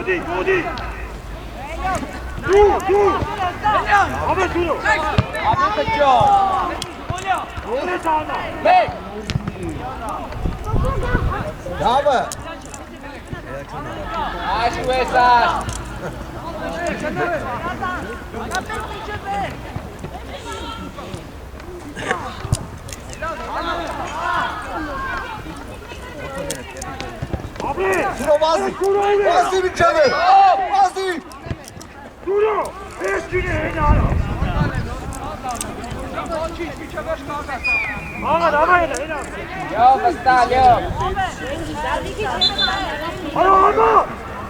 Godi! Du! Aber du! Aber kaçıyor! Öyle sana! Bek! Bravo! Aç bu esas! Şuna Vazi! Vazi bir çabuk! Vazi! Duro! Eskini helal! Ama helal! Yok Astal yok! Ama!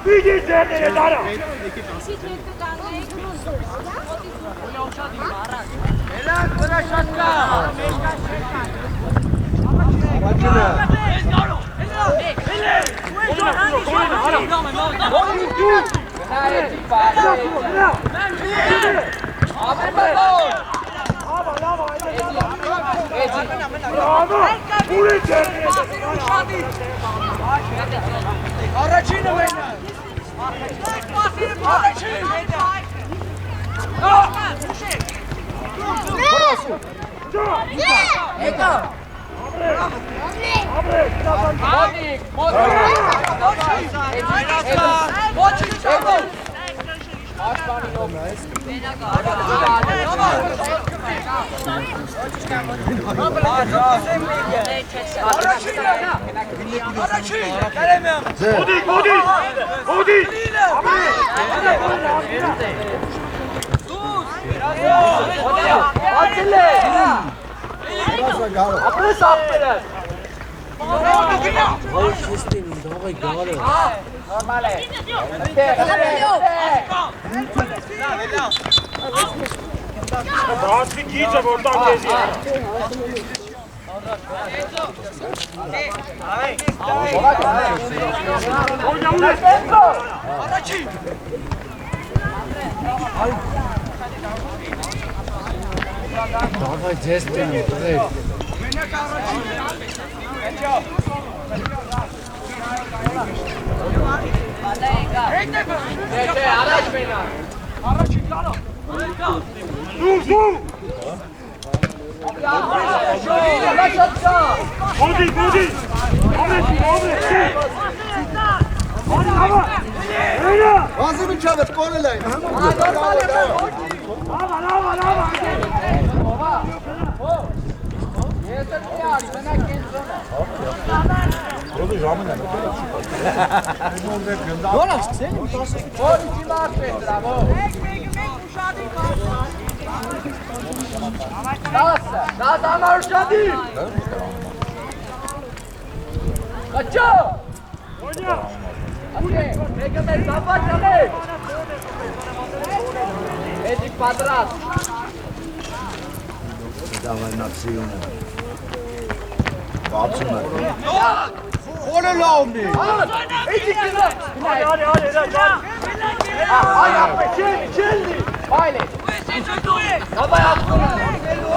Bir geçen helal! Helal bırak şatka! Maçını! Apne saaf kare. Normal hai. Bazı giyce oradan geziyor. Давай действуем, плей. Dur! Godi! Vazi bir çabuk, korelay. Давай на псиону. Kapsınlar. Onu laumni. Hadi. Baile. Давай откуда?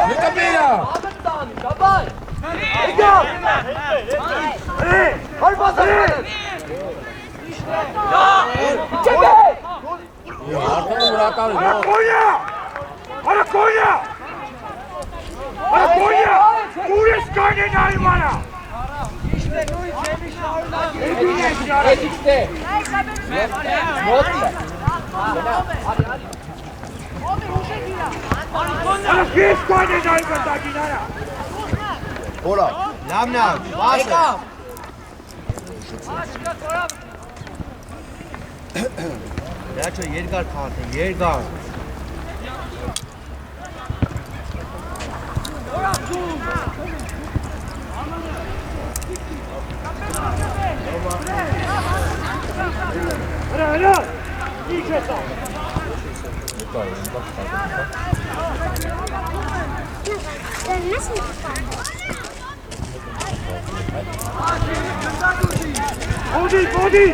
Ne kapıya? Abittan, давай. Ega. Hadi basalım. Çekil. Arkadan bırakalım. Ara Konya! Kuris kaynen aymana! Edikte. Notte. Ara kis kaynen aymana ginara! Ola. Lamna. Vazi. Gerçi yergar kaldı. Yergar. Helal! İyi kez al! Body!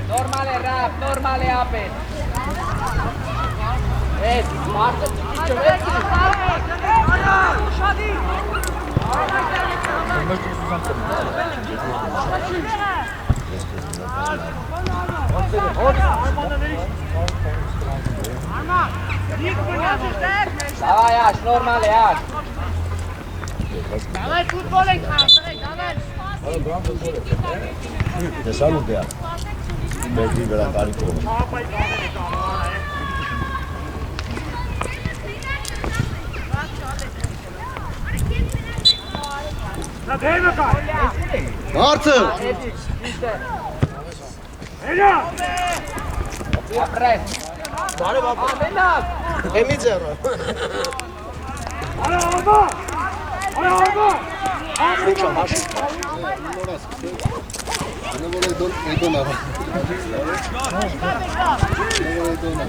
Normale rap, normale apet. Marta Давай, Аш, normale, Аш. Давай футбол играем, давай. Te salutea. Mergi de la Carico. Na deve kai! Marță! Ela! Apres. Mare baba. Amenak. Emițeră. Ala alma! Ala alma! Uça, mașă. Ne volei dona. Ne volei dona.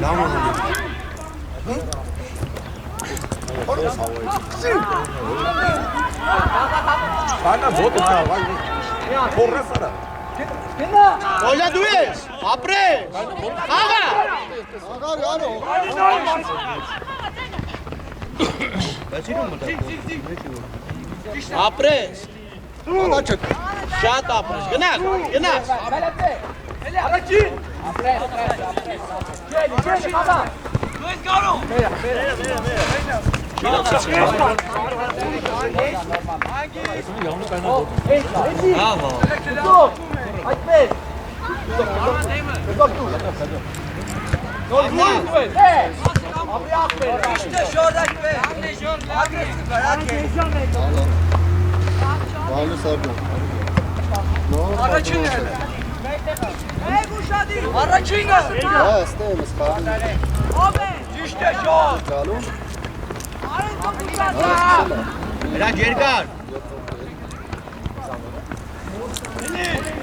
N-am Bana vot na, vai. Porra sara. Olha dues. Apre. Aga. Aga, aro. Apres. Anaçık. Şat apres. Gnas. Gnas. Aracın. Apres. Gel, baba. Bağlı sardım. Aracın nerede? Aracın nerede? Ha, stayım ısmarladım. İşte şu. Çalım. Biraz geri kal.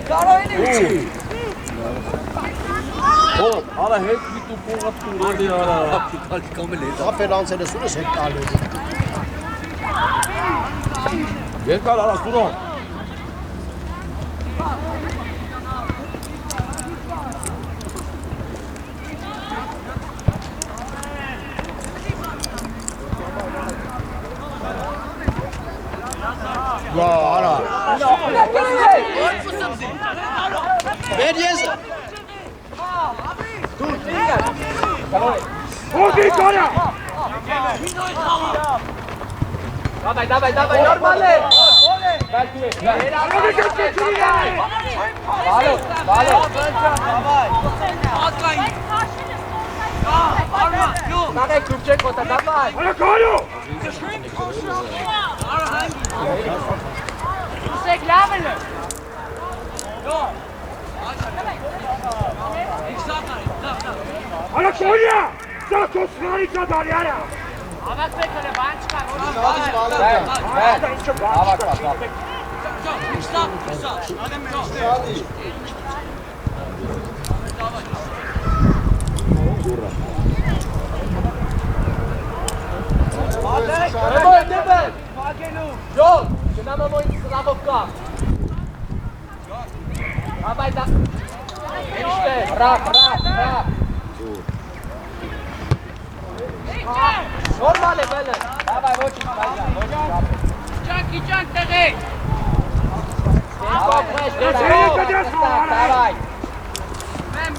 Karo ini. Oğlum, ala hep bir topu attı orada ya. Aferin seni sürü sektarlı. Bekar ala Suno. Ya ara. Ver yes. Body kara! Dawaj, normalnie. Hadi geç şuraya! Valo. Dawaj, Krupczek, kota, dawaj. Ala kalu! Você grava, né? Ala konya! Za kosmani kadar yara! Ama pekala bançka. Dawaj, John, trzymamy moim strawowka. Dawaj, Rap. Normalnie, Bele. Dawaj, wrócić, Junk, terek. Dawaj. Men.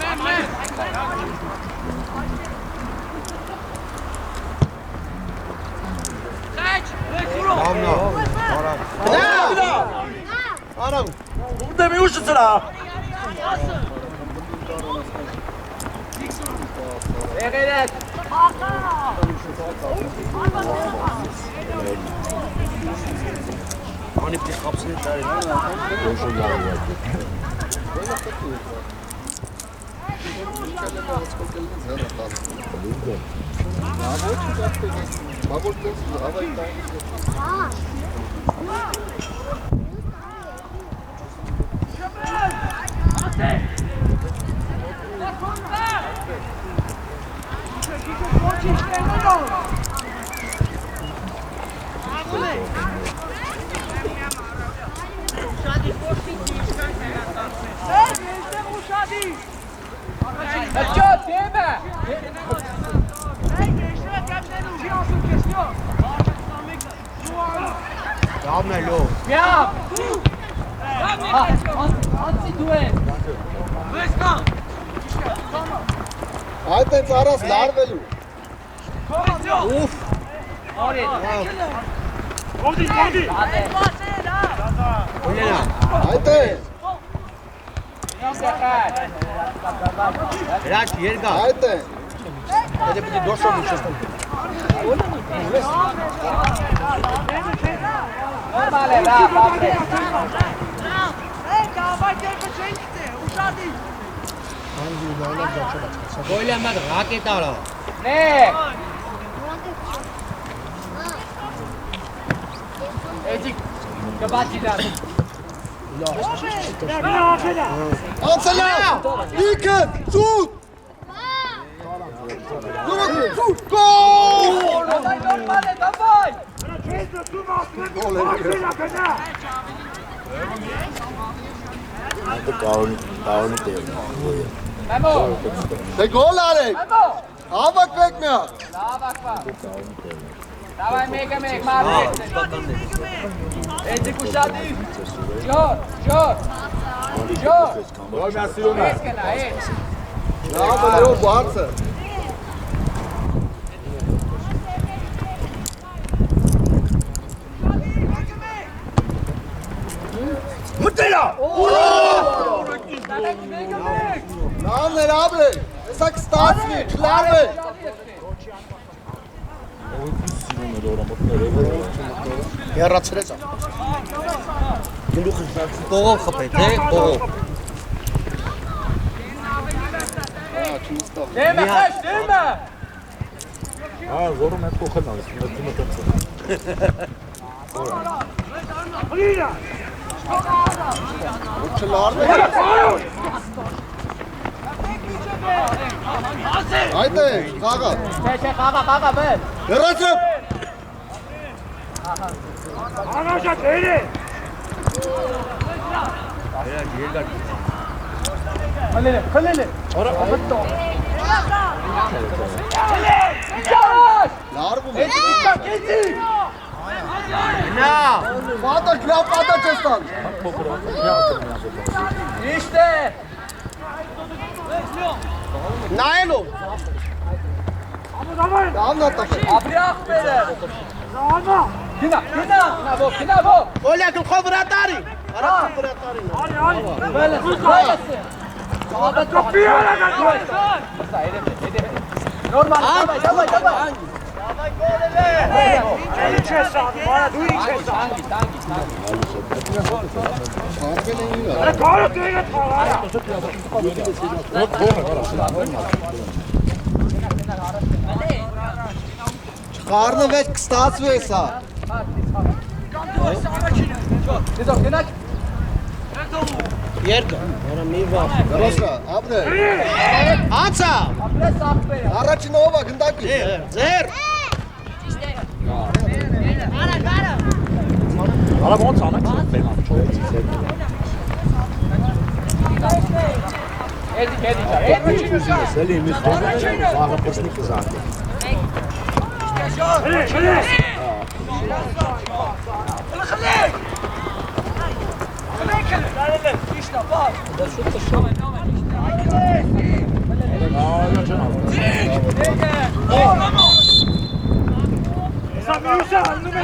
Anam. Burada bir uçtu sıra. Evet. Hani bir kapsın içeri. Bak Հջոտ, դեմը։ Դամնելով։ Միավ։ Անցի դու են։ Այդ է ծարաս լարվելու։ Ուֆ։ Օրիդ։ Գոդի, գոդի։ Այդ է։ Հրաշ երկա։ Այդ է։ Եթե պիտի դոշով ուշեստում։ Նորմալ է, լավ, ապրես։ Գոլի ամար ռակետ արա։ Նեք։ Էջիկ, կբացի դան։ Անցելա։ Իքը, ծուտ։ Ծուտ, գոլ։ Նորմալ է, դավայ։ Չեզը դու մասնեք, գնա։ Մեմո, Դե գոլ արեք։ մեմո։ Հավաքվեք միա։ Լավ ակվա։ Դավայ մեկը մեկ, մարդ։ Էջիկ ուշադի։ Ջոր, ջոր։ Ջոր։ Գոլ միա սիրուն է։ Ես կնա, էջ։ Լավ է լավ բարձը։ Մտելա։ Լավն էր ապրել։ Հեսա կստացվի, չլավ է։ Հեռացրեց ա։ Կողով խփեք, թե կողով։ Դեմը, խեշ, դեմը։ Հլիրա։ Չլարն է։ Այդ է, կաղա։ Չէ, խաղա, բեր։ Հեռացրեց։ Անաշա դերը։ Խլել է։ Արա, ավտո։ Լարվում է։ Էջիկա, կեցի։ Նա։ Պատա գրավ պատա չես տան։ Իշտ է։ Նայելով։ Դավայ։ Դամն ատախ է։ Ապրի աղբերը։ Նամա։ Գնա, ո։ Օլյա գլխով վրա տարի։ Առաջ վրա տարի։ Արի։ Բելես։ Կոպիարա գա։ Նորմալ, դավայ։ Էլի չես անում, արա դու ինչ ես անում։ Տանգի։ Խարվել են իրա։ Արա կարո դերը թաղարա։ Չխարնվեց կստացվի էսա։ Դեզով, գնաք։ Երկը։ Գրոսրա, ապրե։ Անցա։ Ապրես աղբերը։ Առաջին ովա գնդակի։ Ձեր։ Արա ոնց անեք։ Էջիկ։ Էլի միշտ խաղը պեսնի կզանք։ Հլի։ Սա մյուսը հալնում է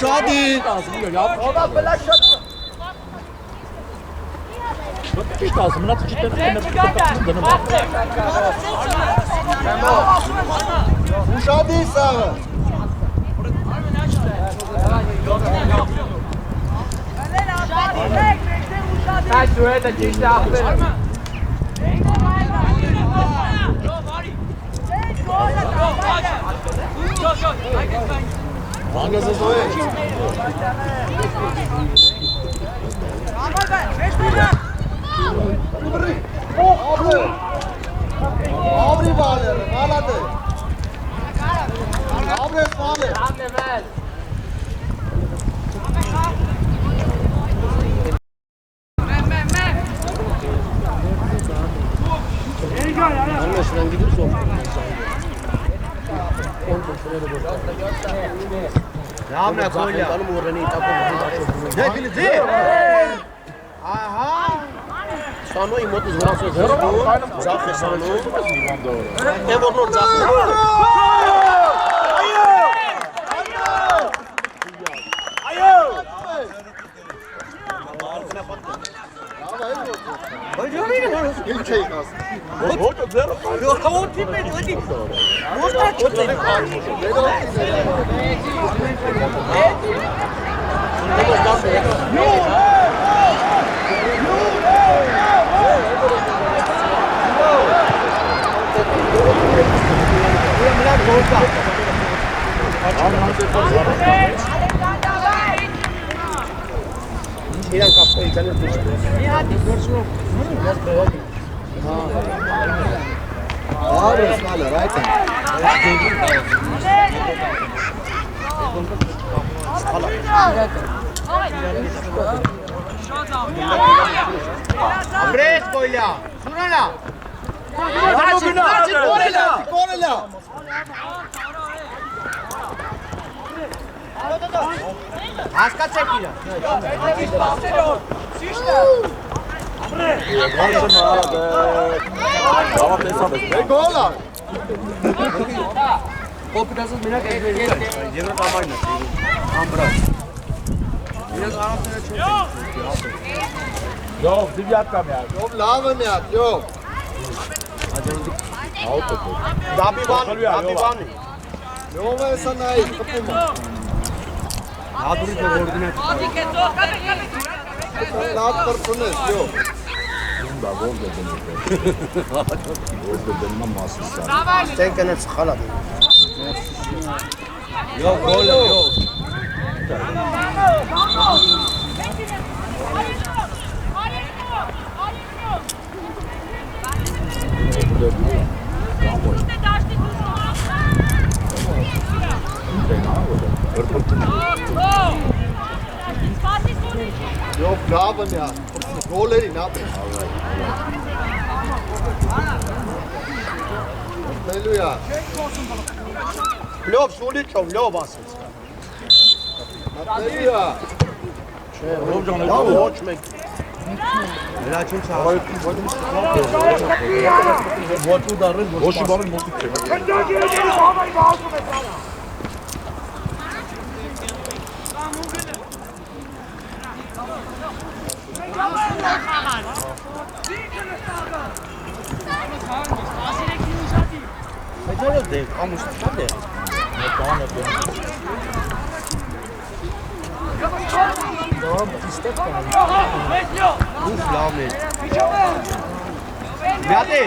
Շադի։ Ովա բլակ շոտ։ Ճիշտ ասում, մնաց ճիշտ դնում։ Շադի սաղը։ Այդ դու հետը ճիշտ աղբերը։ Անգազազո է։ Dobri Valer, malade. Dobre Valer. Dobre Valer. Ramna Kolya. Aha. Սանո իմ մոտից վրացոց ձախ է սանո է որ նոր ձախ Abres Kolya. Sunana. Korela. Հասկացեք իրա։ Գոլա։ Կոպիտասը մենակ Եվրոպամայնն է, ամբրած։ Իրենց արաբները չեն։ Յով, դիվյատկա միակ։ Յով լավը միակ, յով։ Դաբիվանի։ Յով է սա նայի, խպում է։ Հատուրի կորդինատ։ Լավ կրծունես, յով։ Տեն կնեց խալա։ Յով, գոլը, յով։ Յով լավը միակ, գոլերին ապ։ Հելույա։ լյով շուլիչով լյով ասեց Հելույա։ լավ ոչ մեկ Նրա չուն չա։ ոչու դարին ոչի բառին մոտիկ չէ Քնդակի էջերի բավայի բաղում է տանը։ Հետո դե ամուս շատ է մեկանը Ուֆ լավն է։ Միատե։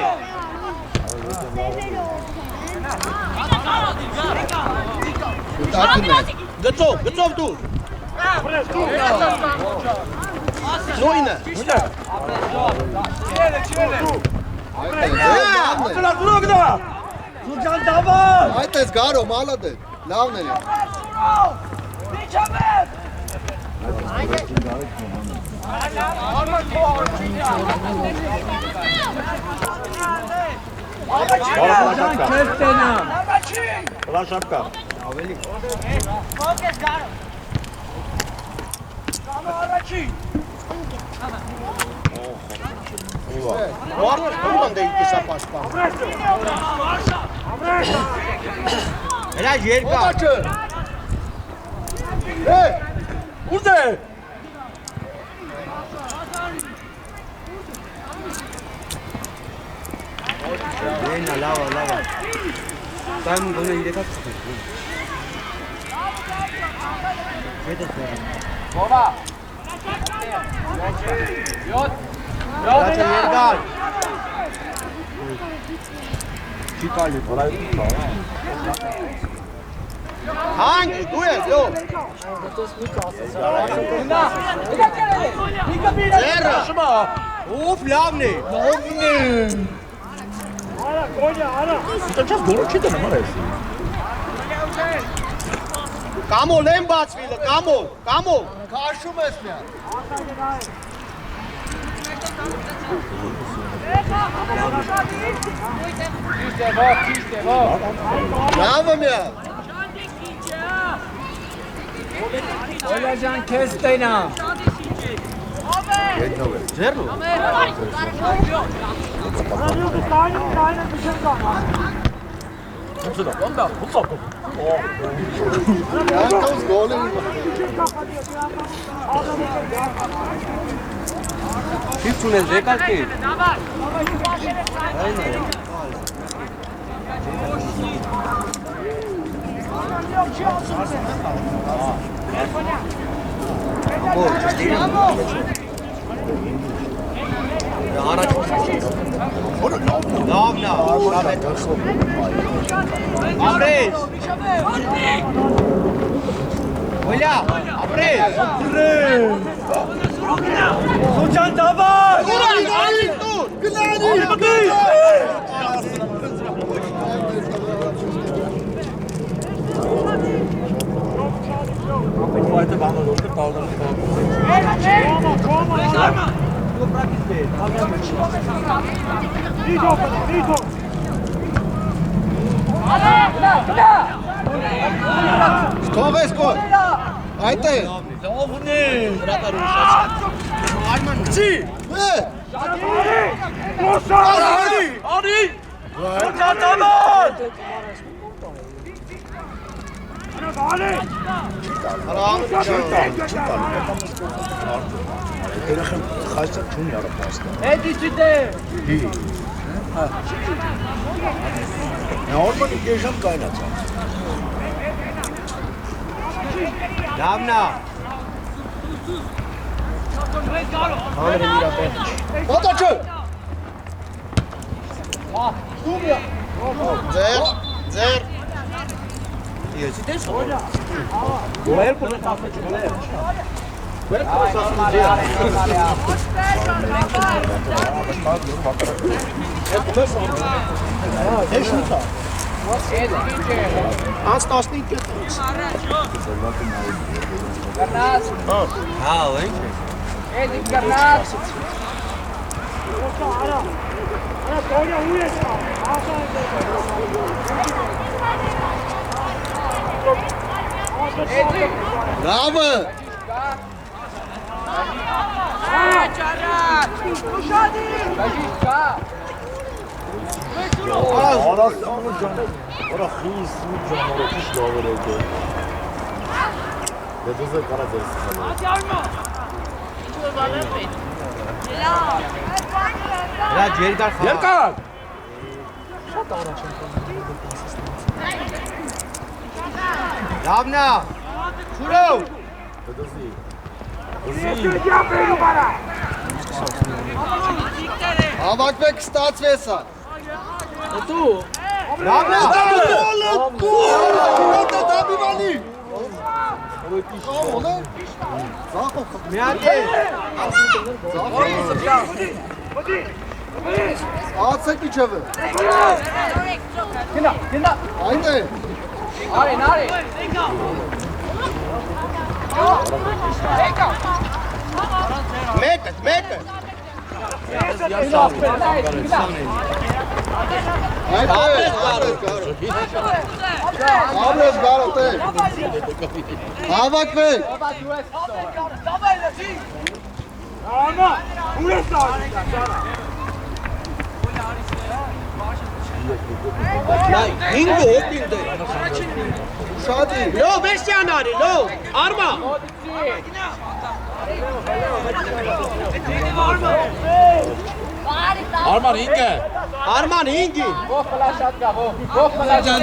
գծով դու նույնը Այդ ես գարո, մալատ է, լավն է։ Լաշապկա Ո՞ր առաջին։ Վարդ կոման դե իկեսա պաշպան Հրա երկա։ ուր է Դենա լավա։ Տայմ գոնե իրեկած չկա։ Հետո Բոբա։ Յոթ։ երկար։ Չի կարելի բարայ։ Հանք, դու ես, յով։ Ձերը, ուֆ լավն է։ Ինչա գորը չի դնում արես։ Կամո լեն բացվիլը, կամո, քաշում ես միա։ Լավը միա։ Օլա ջան, քեզ տենամ։ Ձեռնու։ Անկავს գոլը։ Քիչ ունես եկալքի։ Լավ նա, ապրես։ Օլյա, ապրես։ Սուչան դավար։ Այդ բանը դուրս տալու։ Թողես կոր։ Այդ է։ Լավնի։ Հրատարուշացի։ Արման։ Չի։ Արի։ Սուչան դավար։ Երախեմ խայսը չունի արապաստա։ Էդի չիտե։ Դի։ Նորմալի կեժամ կայնացած։ Լավ նա։ Համերը միրա բեն։ Ոտոչը։ Ձեր։ Ես դες օլա։ Գոյել կոն կաֆե չունե։ Էշուտա։ Անց 15 կետից։ Գնաց։ Հա, ինչ։ Էդի գնաց։ Լավը։ Արասանը ջան, որա խիս ու ջան, որա քիչ լավեր եկե։ Դե դուզ կարա դες խալը։ Հա ջերկար խա։ Երկար։ Լավ նա։ Շուրով։ Դեզի։ Հավաքվեք ստացվեսա։ Դու։ Լավ նա։ Դաբիվանի։ Ո՞ն է։ Զախով։ Մի հատ է։ Ացեք իջևը։ Գնա։ Այն է։ Արի։ Մեկը։ Այդ է, ապրես գարոտ է։ Հավաքվեք։ Ինգո օպինդ է։ Շատի։ Լո վեստյան արի, լո։ Արմա։ Արման 5 է։ Արման 5-ի։ Ո՞վ ֆլաշատ կա, ո՞վ ֆլաշատ։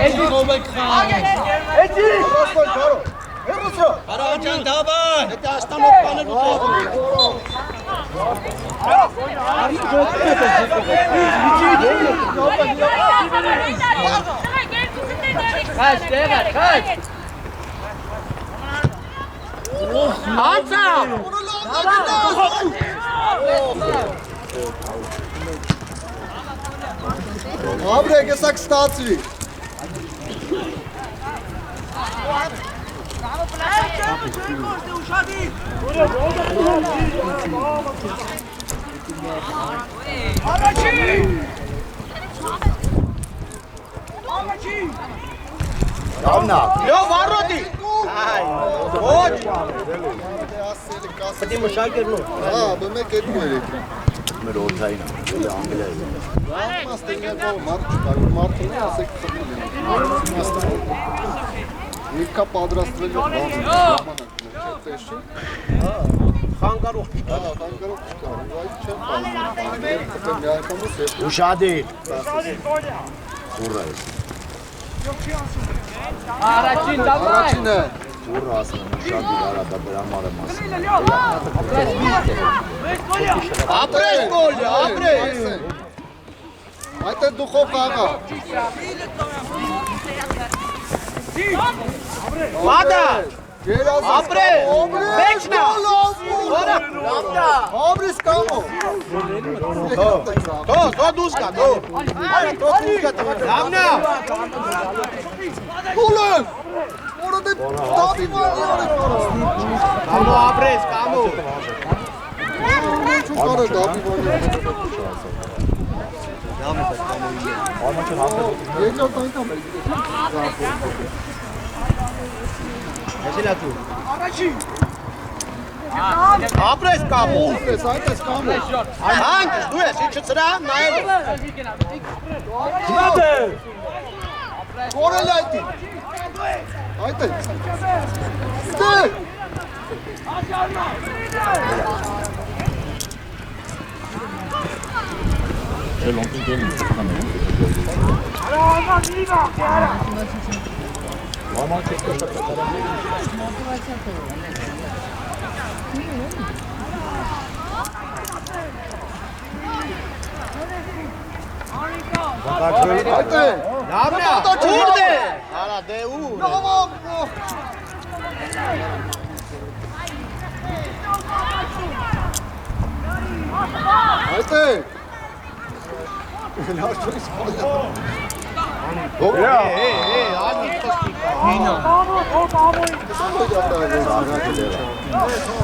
Էջի։ Ռոստոյ կարո։ Հերոսո։ Արաջան դավան։ Դա աստանոց բաներ ուտող։ Քաշ, դեղա, քաշ։ Անցա։ Ապրեք, եսա կստացվի։ Լավնա։ Լավ առոտի։ Այ, ոչ։ Պետք է մշակերնու։ Հա, բեմեք էդ մերեք։ Մեր օթային է, անգլիայի։ Մաստերներով մարդ չկար, մարդը ասեք խմել են։ Իկա պատրաստվել է ժամանակ, տեսի։ Խանգարող։ Հա, խանգարող չկար, այլ չեմ պայման։ Ուշադի։ Ուռա է։ Առաջին դավայ։ Առաջինը։ Ուռա ասում, ուշադի արա դա դրա համար եմ ասում։ Ապրես գոլը, ապրես։ Այդ է դուխով աղա։ Վադա։ Ապրե։ Մեջնա։ Որա, լամնա։ Ապրես կամո։ Դո դուս կա, դո։ Արա դո դուս կա, լամնա։ Գոլը։ Որը դե դավի մանի արեք կարաս։ Կամո ապրես, կամո։ Չու կարը դավի մանի արեք։ Երկրորդ այնքան է։ Հեսելա դու։ Ապրես կամո։ Ապրես, այդ ես կամո։ Հանք, դու ես, ինչ ծրա, նայել։ Որել այդի։ Այդ է։ Ստե։ Այդ է։ Լամնա, ուր դե։ Արա դե ուր։ Նավամ։ Այդ է։ Անի խոսքի։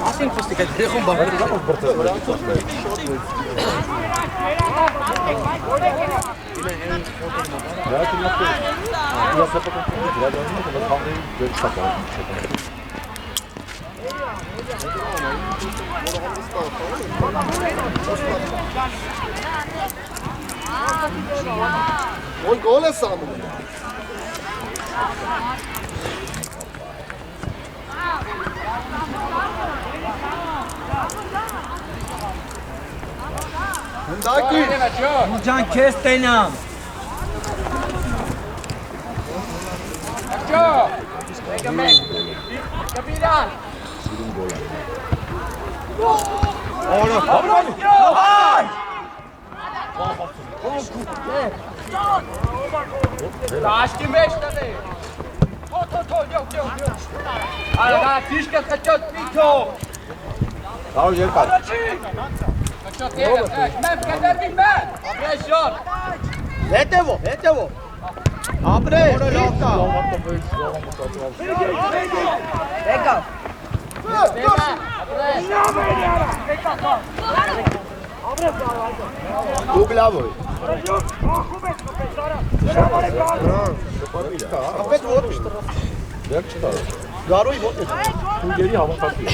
Ասին խոսքի, դրეხում բաղեր։ Ой, գոլ է սանում։ Հնդակի։ Ջան քեզ տենամ։ Ջո։ Եկա մեկ։ Կապիտան։ Դաշտի մեջ տղե։ Թո, յո։ Արա, քիշկա կճոտ պիթո։ Կարող երկար։ Կճոտ եղել, մեմ կդերվի մեմ։ Ապրես ժոր։ Հետևով։ Ապրես, լավ կա։ Եկավ։ Դուք լավ ոյ։ Ապետ ոտ շտրա։ Դեռ չտա։ Գարոյի ոտ է։ Ուգերի հավաքակի։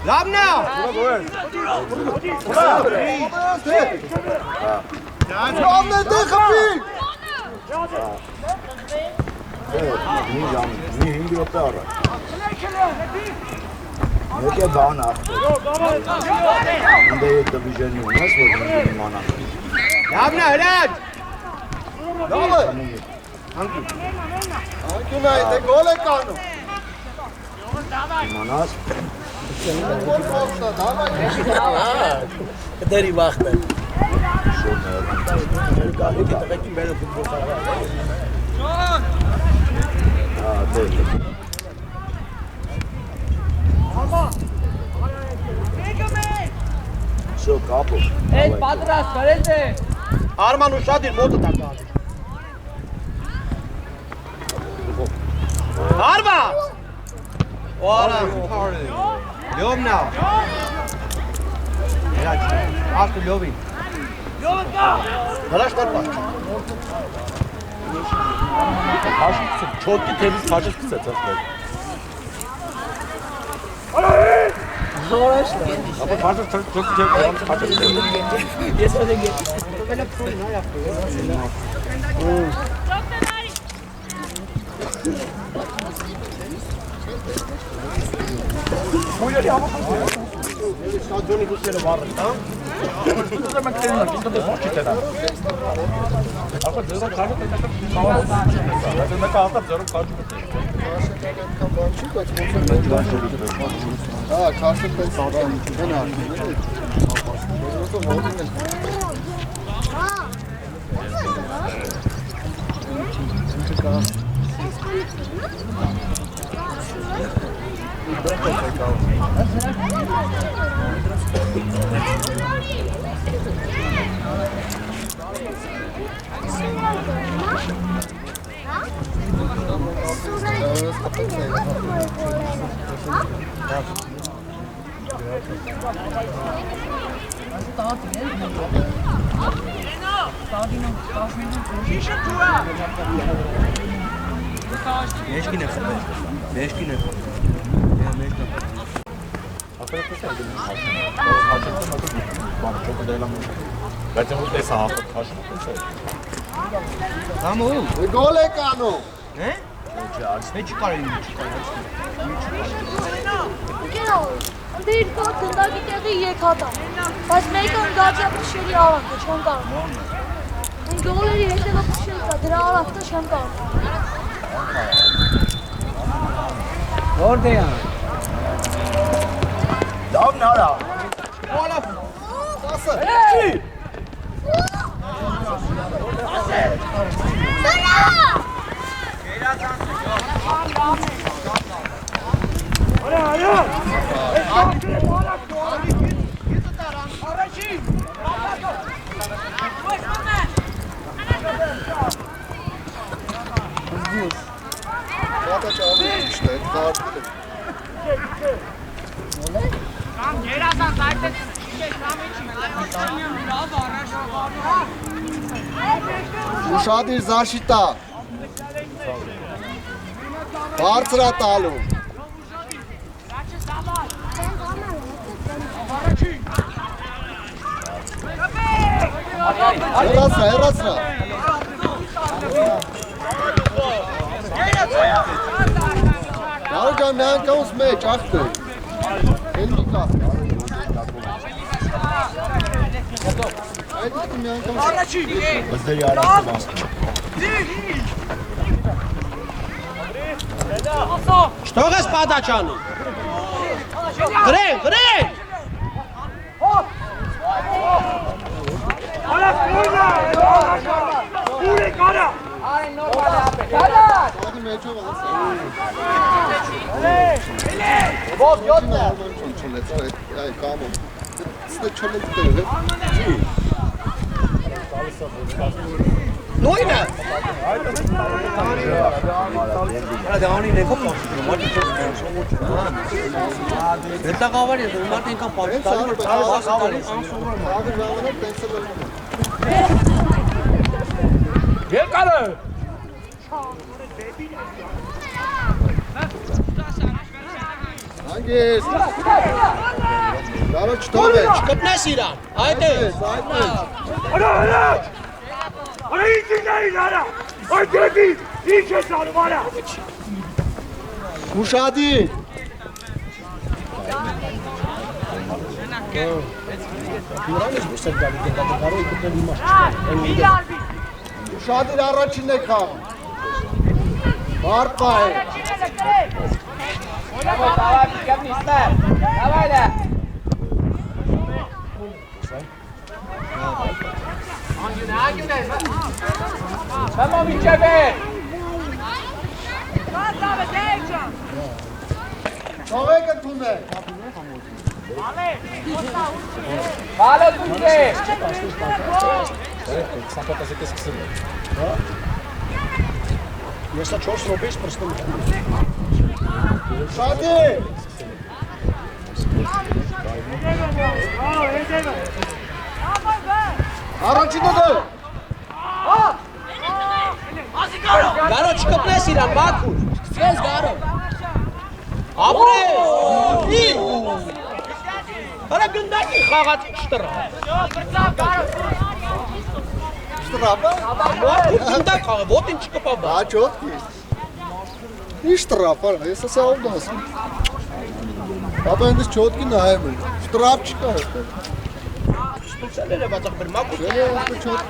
Լավնա։ Լավն է դե խփի։ Մի 5 րոպե առաջ։ Մեկ է բան ապրել։ Ունդե է դիվիժնի ունես, որ մենք իմանանք։ Լավնա, հրաչ։ Լավ է։ Անկյուն այդ է գոլ է կանում։ Իմանաս։ Գոլ կողսա, դավայ։ Դերի վախտը։ Շոներ։ Գալի տղեկի մերը ֆուտբոլ խաղա։ Դե։ Всё, կապո։ Էդ պատրաստ կարես է։ Արման ուշադիր մոտը տա գալի։ Արման։ Օրա։ Լյովնա։ Հրաչ։ Աշտը լյովին։ Հրաշ տարպա։ Հաշիվ չոտի թևից հաշիվ սկսեց ասել։ Ապա բարձր չոտի թևից հաշիվ սկսեց։ Ես ոնենք է։ Ստադիոնի դուսերը վառել, հա։ Դու մենք տենա, ինքը դու ոչ չտենա։ Ապա ձեզ քարը տենա կամաց։ Դա մեկ հատա ձեռը քարը։ Հա, քաշը պես դենա։ Մեջքին է խփել։ Մեջքին է խփել։ Մեջքին։ Ապա դες այդպես հաշիվ բան չոք դելամ։ Բայց ու դες հաշիվ հաշիվ։ Համու։ Գոլ է կանում։ Հե՞։ Չէ, արսնե չկարի, չկարի։ Գերալ, ընդ իր կողմ դնդակի տեղի եկատա, բայց մեկը ընգաճա փշերի ավակը չեմ կարող։ Այն գոլերի հետևը փշել կա, դրա ավակը չեմ կարող։ Որտե՞ղ է։ Լավն արա։ Ոլա։ Ասա։ Հատա ճավի ճիշտ է, դարձել է։ Կամ երազան այդպես իջես կամիջի։ Լավ առաջ։ Ուշադիր Զաշիտա։ Բարձրա տալու։ Հեռացրա։ Նարոջան մի անգամս մեջ, աղբե։ Էլ մի կա։ Այդ մի անգամս։ Բայց դե արած մասը։ Что господа чаны? Грей, грей! Սաղի մեջով ասա։ Ո՞վ յոթն է։ Չլեց այդ կամոն։ Ստե չլեց դեր։ Նույնը։ Դանի նեկոմ մոտ։ Դա գավարի է, մարդը ինքան պատի տալու որ ծավալի անսովոր։ Աղի ժամանակ տեսել եմ։ Եկալը։ Հանգես։ Դարո չթող է, Չկտնես իրան։ Այդ է։ այդպես։ Արա, արա։ Արա ինչ ինքնային արա։ Այդ դեպի ինչ ես անում արա։ Ուշադիր։ Ուշադիր առաջինն է քավ։ Բարտա է։ Давай, капниста. Давай да. Ангюна. Vamos Michebe. Թողեք ընդունե։ Բալը դուք է։ Ես 4 րոպեից պրստում եմ։ Շադի։ Առաջինը դե։ Գարո չկպնես իրան, մաքուր։ Ես գարո։ Ապրե։ Արա գնդակի խաղացի շտրա։ Շտրապա։ Մաքուր գնդակ խաղը, ոտին չկպավ։ Հա ճոտքի։ Ի շտրապա, ես ասա ով դասում։ Ապա ինձ ճոտքի նայում եմ։ Շտրապ չկա այդտեղ։ Ստուցել է բացախբեր, մաքուր։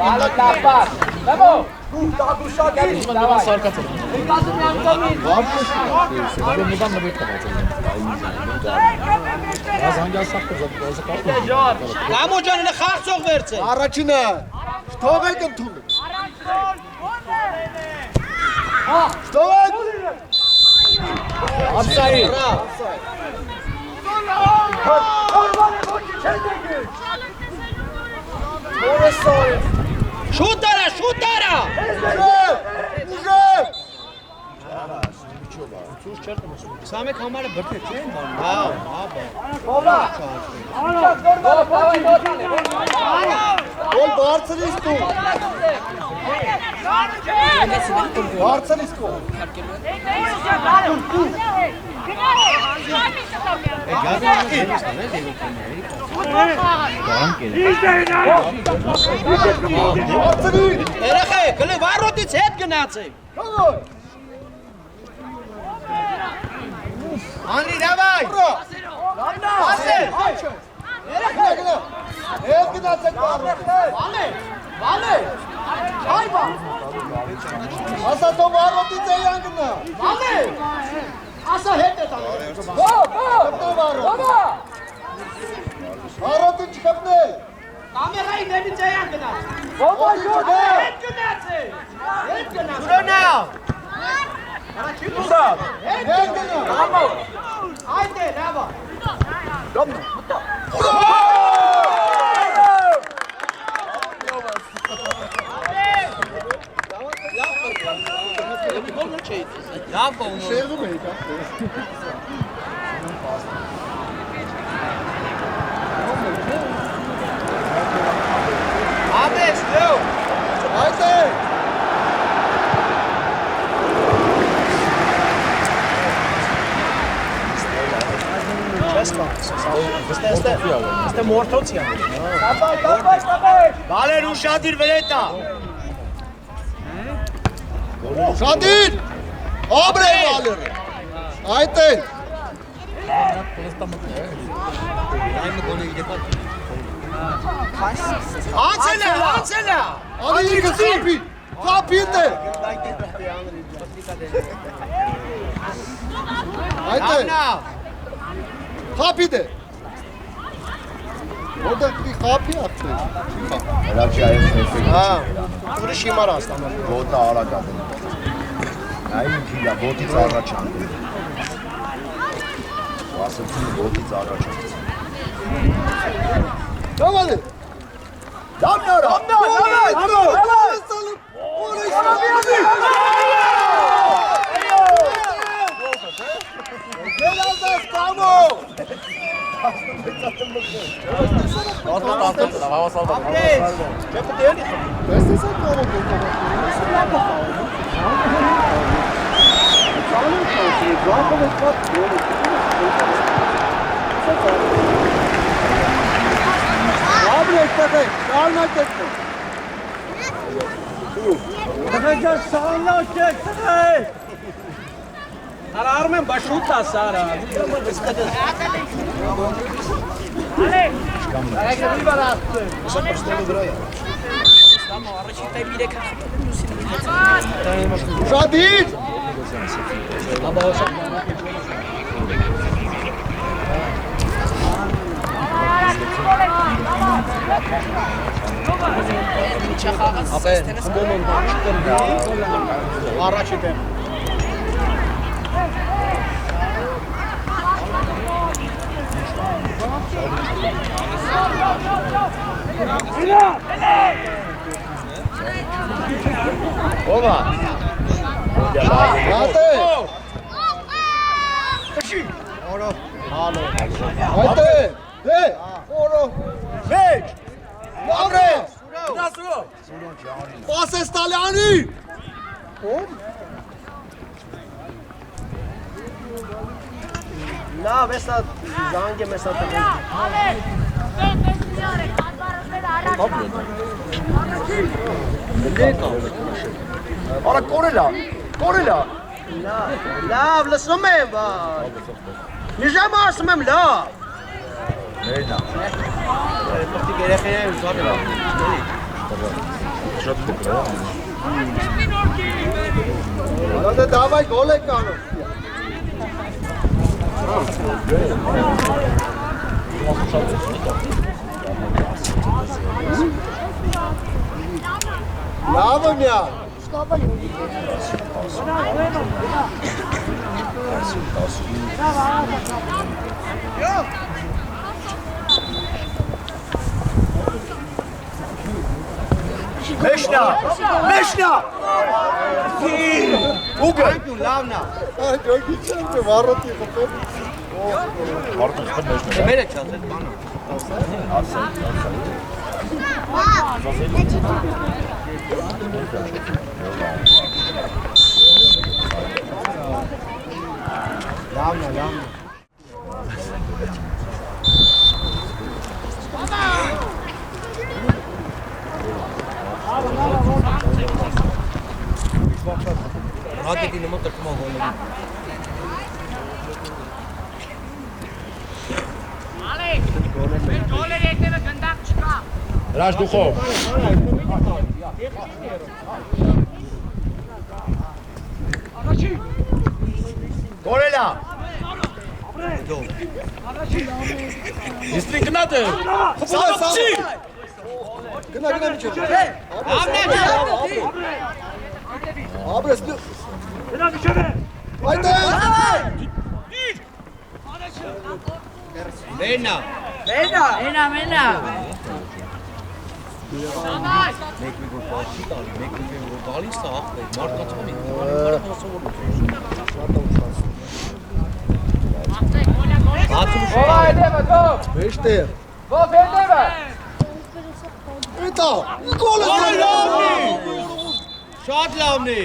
Բալը կապար։ Բեմո։ Դավայ։ Գամո ջան, ինը խաղցող վերցել։ Առաջինը։ Թողեք ընդունե։ Թողեք։ Ապսայի։ Շուտ արա, շուտ արա։ Սամեք համարը բրդեց, չէ՞, բան։ Հա, Ո՞լ բարձրից դու։ Բարձրից դու։ Երեխեք, հլը վառոտից հետ գնացեք։ Անի, դավայ։ Ասե։ Երեխեք։ Հետ գնացեք բառոտ։ Վալե։ Այ բա։ Ասա դու բառոտից էյան գնա։ Վալե։ Ասա հետ է տալու։ Բառոտը չկպնե։ Կամերայի դեպից էյան գնաց։ Հետ գնացեք։ Հետ գնացեք։ Դուրոնա։ Ուստավ։ Հետ գնա։ Այդե, լավա։ Լավ կողմ։ Շեղում էի դա։ Աբես, լավ։ Այդ է։ Este mortoția. Բալեր ուշադիր վրետա։ Շադիր։ Աբրե վալերը։ Այդ է։ Անցելա, անցելա։ Ալիկը խապի։ Խապիտ է։ Այդ է։ Խապիտ է։ Որտեղ պիտի խապի աղբեր։ Հրաչի այս նեսեք Հա, ուրիշ հիմար աստանում։ ոտը արագ ադեն։ Նայում քիլա, ոտից առաջ անդեն։ Ասեցին ոտից առաջ անդեն։ Դավալ է։ Դամնորա! Արա Արմեն բաշուտա սարա։ Շադիր։ Առաջի դեմ։ Ո՞վ է։ Հատե։ Օրո։ Հալո։ Հատե։ Դե։ Օրո։ Մեջ։ Լավրե։ Դասրո։ Պասես տալյանի։ Ո՞վ։ Լավ, էսա զանգ եմ էսա տղեն։ Արա կորելա։ Լավ, լսում եմ, մի ժամ ասում եմ լավ։ Մերնա։ Պրտիկ երեխեն եմ զան լավ։ Շատ փոքր է։ Դե դավայ գոլ եք անում։ Լավը միա։ Մեշնա։ Ուգը։ Լավնա։ Ջոկի չեմ վառոտի խփել։ Մարդուց մեշնա։ Մերը չած այդ բանը։ Լավնա։ Ռակետի նման տրկում աղոլերի։ Գոլերի հետևը գնդակ չկա։ Հրաշ դուխով։ Կորելա։ Իսկ ինքնատը։ Սա։ Գնա միջը։ Աբրես։ Գնա միջև է։ Այդե։ Մենա։ Մեկ մի որ բացի տալի, մեկ մի որ գալիս է ախպեր, մարդկացան ենք, մարդ հասովորություն։ Ո՞վ է հետևը, ո՞վ։ Մեջտեղ։ Ո՞վ հետևը։ Էտա։ Գոլը լավնի։ Շատ լավն է։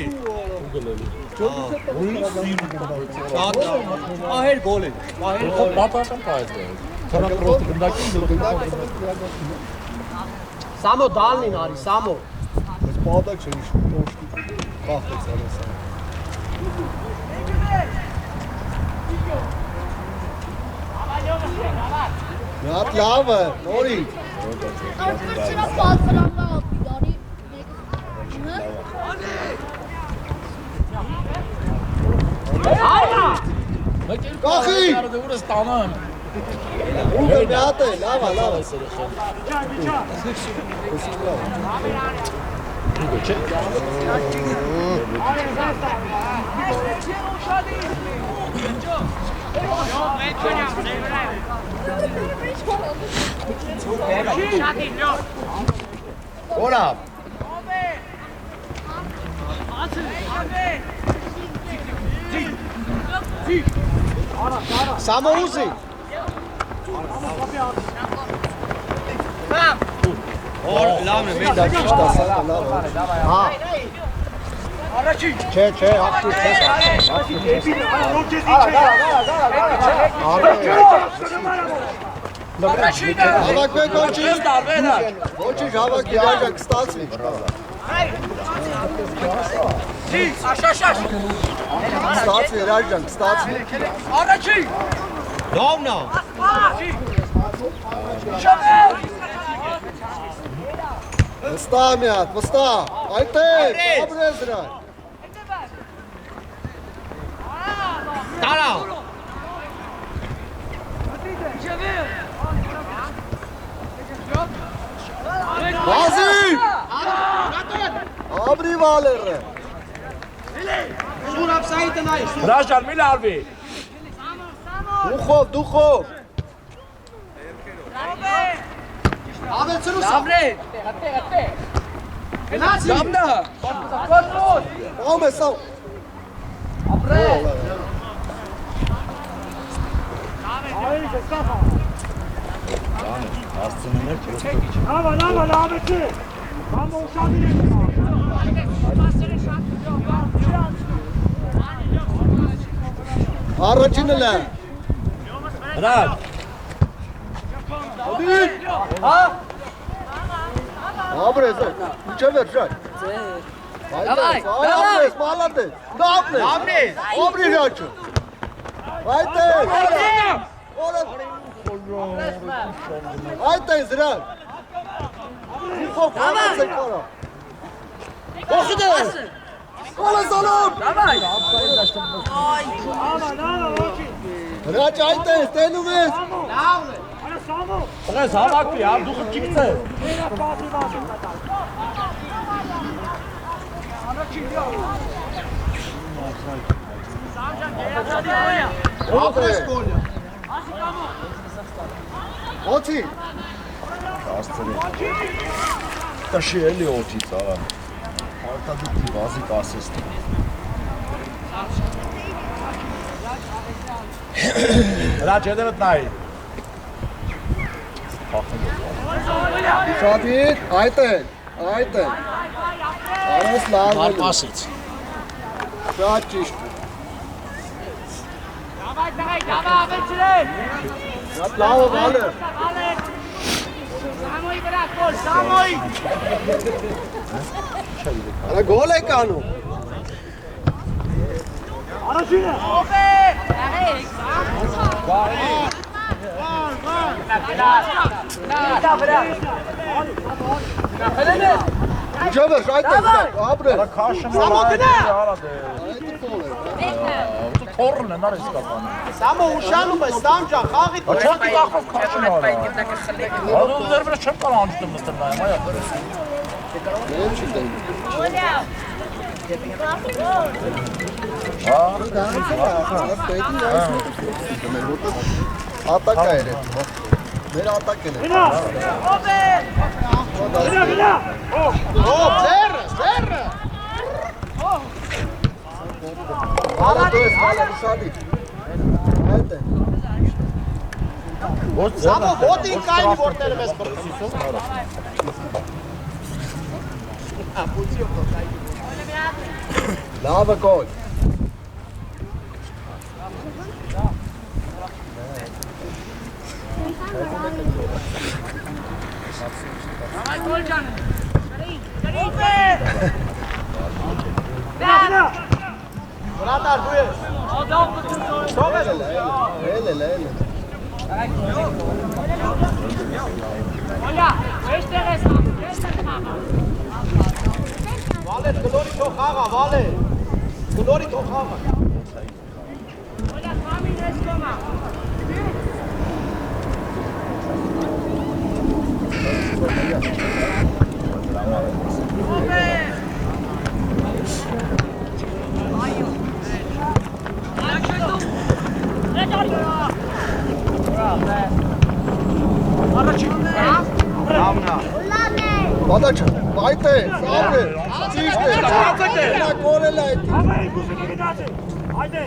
Շատ լավ։ Ահեր գոլ է։ Ահեր գոլ։ Պատական կայս է։ Քանա պրոստը գնդակին դուք։ Սամո դալնին արի, Սամո։ Բայց պատակ չէ իշտոշտի։ Խախտեց անասա։ Նատ լավը, նորի։ Արցունքները պատվրանա ապիդանի Կախի։ Ուր ստանամ։ Ուգը միատ է, լավա։ Օրա։ Սամոուսի։ Լավն է, մեր Դա ճիշտ ասա, լավ։ Հա։ Չէ, աղջիկ չէ։ Հավաքվեք ոչինչ։ Ոչինչ հավաք իրաժակ ստացվի։ Ստացվի իրաժակ, ստացվի։ լավն է։ Վստահ մի հատ, վստահ։ Այդտեղ, ապրես դրա։ Տարա։ Բազի։ Ապրի վալերը։ Հրաշ ալ մի լարվի։ Դուխով։ Ավելցրուսա։ Dobre! Te. Doamnă! Cosmos! Ome sau. Apre! Աստծուններ պրոստը։ Նավա, լավեցի։ Կամ ուշադիր եք։ Առաջինը լա։ Հրաչ։ Ha? Ապրես, ինչե վերջակ։ Давай, Ապրես, մալատես։ Դապնես։ Ապրես։ Ապրի ռաչը։ Այդե։ Այդե զրան։ Давай. Օխդես։ Կոլեսանոմ։ Давай! Ռաչ այդե, ստենում ես։ Ողես հավաքի, դուք կիքցե։ Ապրես կոլյա։ Օցի։ Աստծունի։ Տաշի էլի օթից արա։ Արտադուքի վազիկ ասեստ։ Հրաչ ետևդ նայի։ Շատիր, այդե։ Արես լավ։ Մարպասից։ Շատ ճիշտ։ Շատ լավ բանը։ Արա գոլ է կանում։ Առաջինը։ Ինչով է, այդե զրակ, ապրես։ Քաշը արա դե։ Թորն են արես կապանը։ Սամո ուշանում է, Սամջան, խաղի Չոքի կախով քաշն արա։ Դու դեր վրա չեմ կարող անջտում նստել նայեմ, այա։ Ատակա էր էդ։ Մեր ատակեն է։ Գնա։ Ձերը։ Ալա դու ես, ալա ուշադի։ Այդ է։ Սամո ոտին կայնի որտերը մեզ բրխսում։ Լավը գոլ։ Բրատար դու ես։ Շով ես։ Էլե։ Վալետ, գլորի թող խաղա, վալետ։ Գլորի թող խաղա։ Բադաչը, այդ է, սաղր է, ճիշտ է, նա կորել է այդ։ Հավա է գուսիկի գնացի։ Այդե։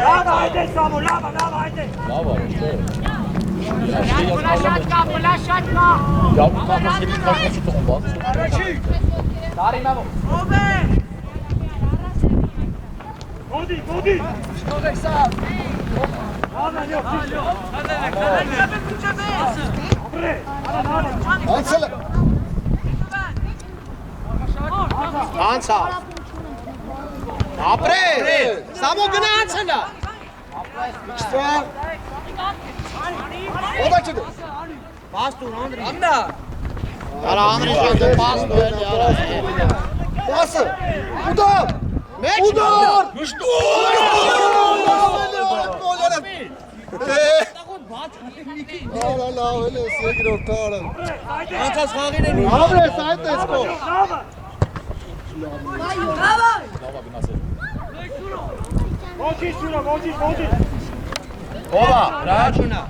Լավ այդե Սամո, լավ այդե։ Լավ է, չէ։ Պլաշատկա։ ಯಾವ ಕಾಮಸ್ಗೆ ಕಾಮಸ್ ತಗೊಂಬಾ Dari mamo. Godi. Čovjek sam. Ansel. Ansa. Apre. Samo gna ansela. Šta? Oda çıktı. Pastu Andri. Amna. Ara Andri şimdi pastu yara. Pası. Udar. Udar. Что? Allah öyle sevgili ortağım. Antas khagine ni. Abre sahte isko. Moji. Ova, Rajuna.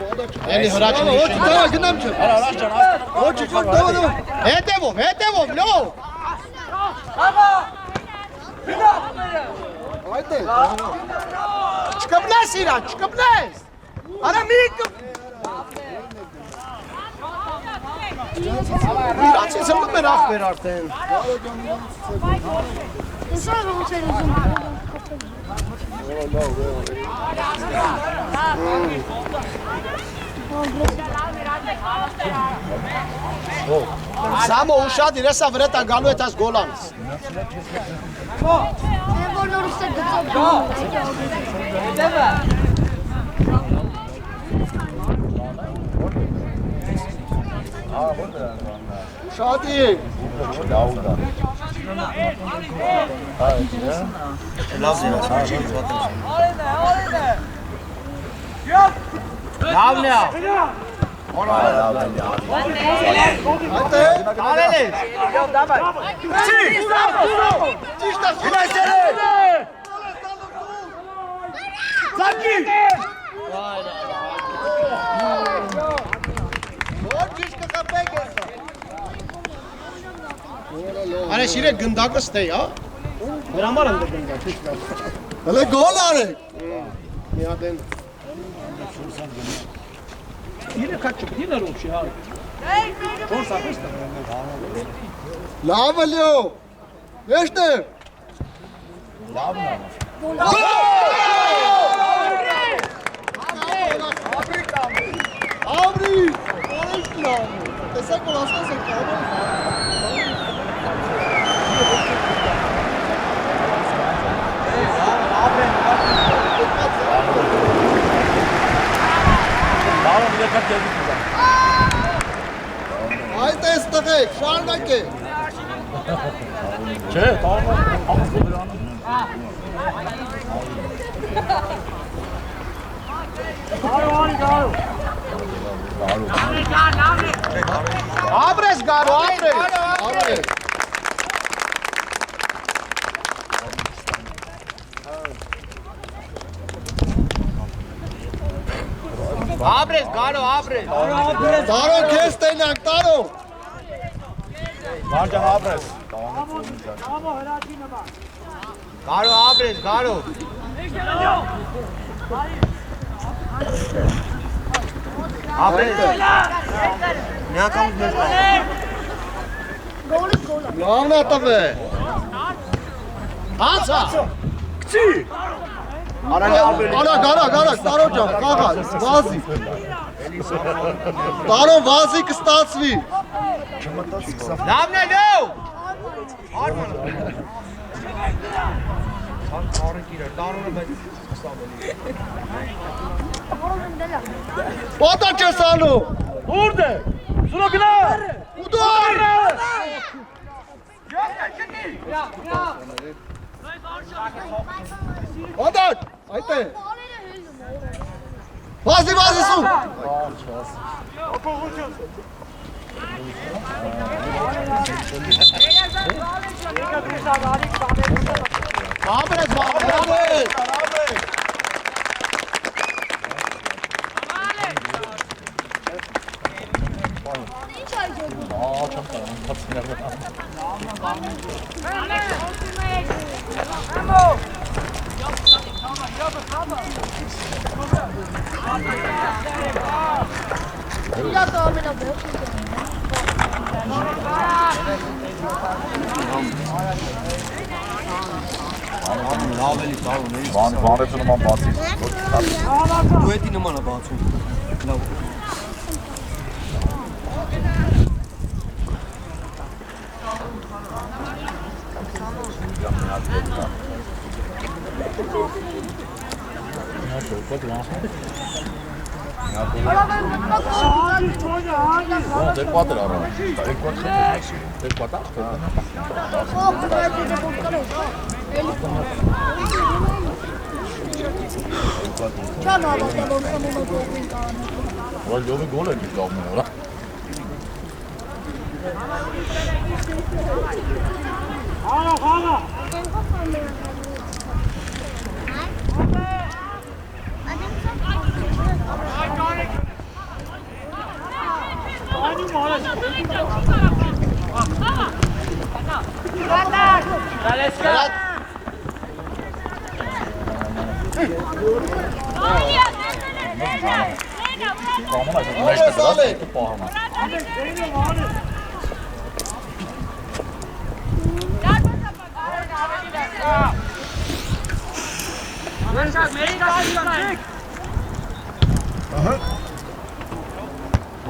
Էլի հրաչի նիշի։ Դա գնամ չէ։ Արա առաջ ջան, Ոչ, դավա։ Հետևով, լո։ Այդե։ Չկպնես իրան, չկպնես։ Արա մի Իրացի սրտում էր ախվեր արդեն։ Եսա ոնց էր ուզում։ Սամո ուշադիր, եսա վրետա գալու էտ աս գոլանս։ Են որ նորից է գծով Ուշադիր։ Լավն է։ Արա շիրե գնդակը ստեյ, հա? Հրամար եմ գնդակ, ճիշտ է։ Հələ գոլ արեք։ Մի հատ են։ Yine kaçıp yine ruhşi ha. Çok sakıştı. Լավ է լյո։ Եշտը։ Լավն է։ Ապրի։ Որոշ լավ։ Տեսակ որ ասած է կամը։ Davran bir kaç geldik burada. Այդ է ստղեք, շարունակե։ Չէ, տաղը ախս դրանը։ Ապրես գարու, ապրես։ Ապրես, գարո, ապրես։ Տարո քեզ տենակ, տարո։ Վանջան ապրես։ Գարո, ապրես, գարո։ Ապրես։ Մի անգամ մեզ Լավն է տվե։ Հացա։ Քչի։ Արա գարա, տարո ջան, կաղա, վազի։ Տարո վազի կստացվի։ Լավն է լավ։ Տարոնը բայց Պոտա չես ալու։ Ուրդ է։ Սուրո գնա։ Ուդոր։ Պոտա, այդ է։ Վազի սու։ Ապրես, ապրես։ Ինչ այժմ։ Չեմ կարող, կապսիներ։ Իրա կամենա վերջին։ լավ էլի տարոն էլի։ Վանեցու նման բացի։ Դու էդի նման է բացում։ Լավ։ Del 4 ara. Del 4. Del 4. Չան ավատա որ կամոնը գողին կանը։ Որ յովի գոլ է գալու նորա։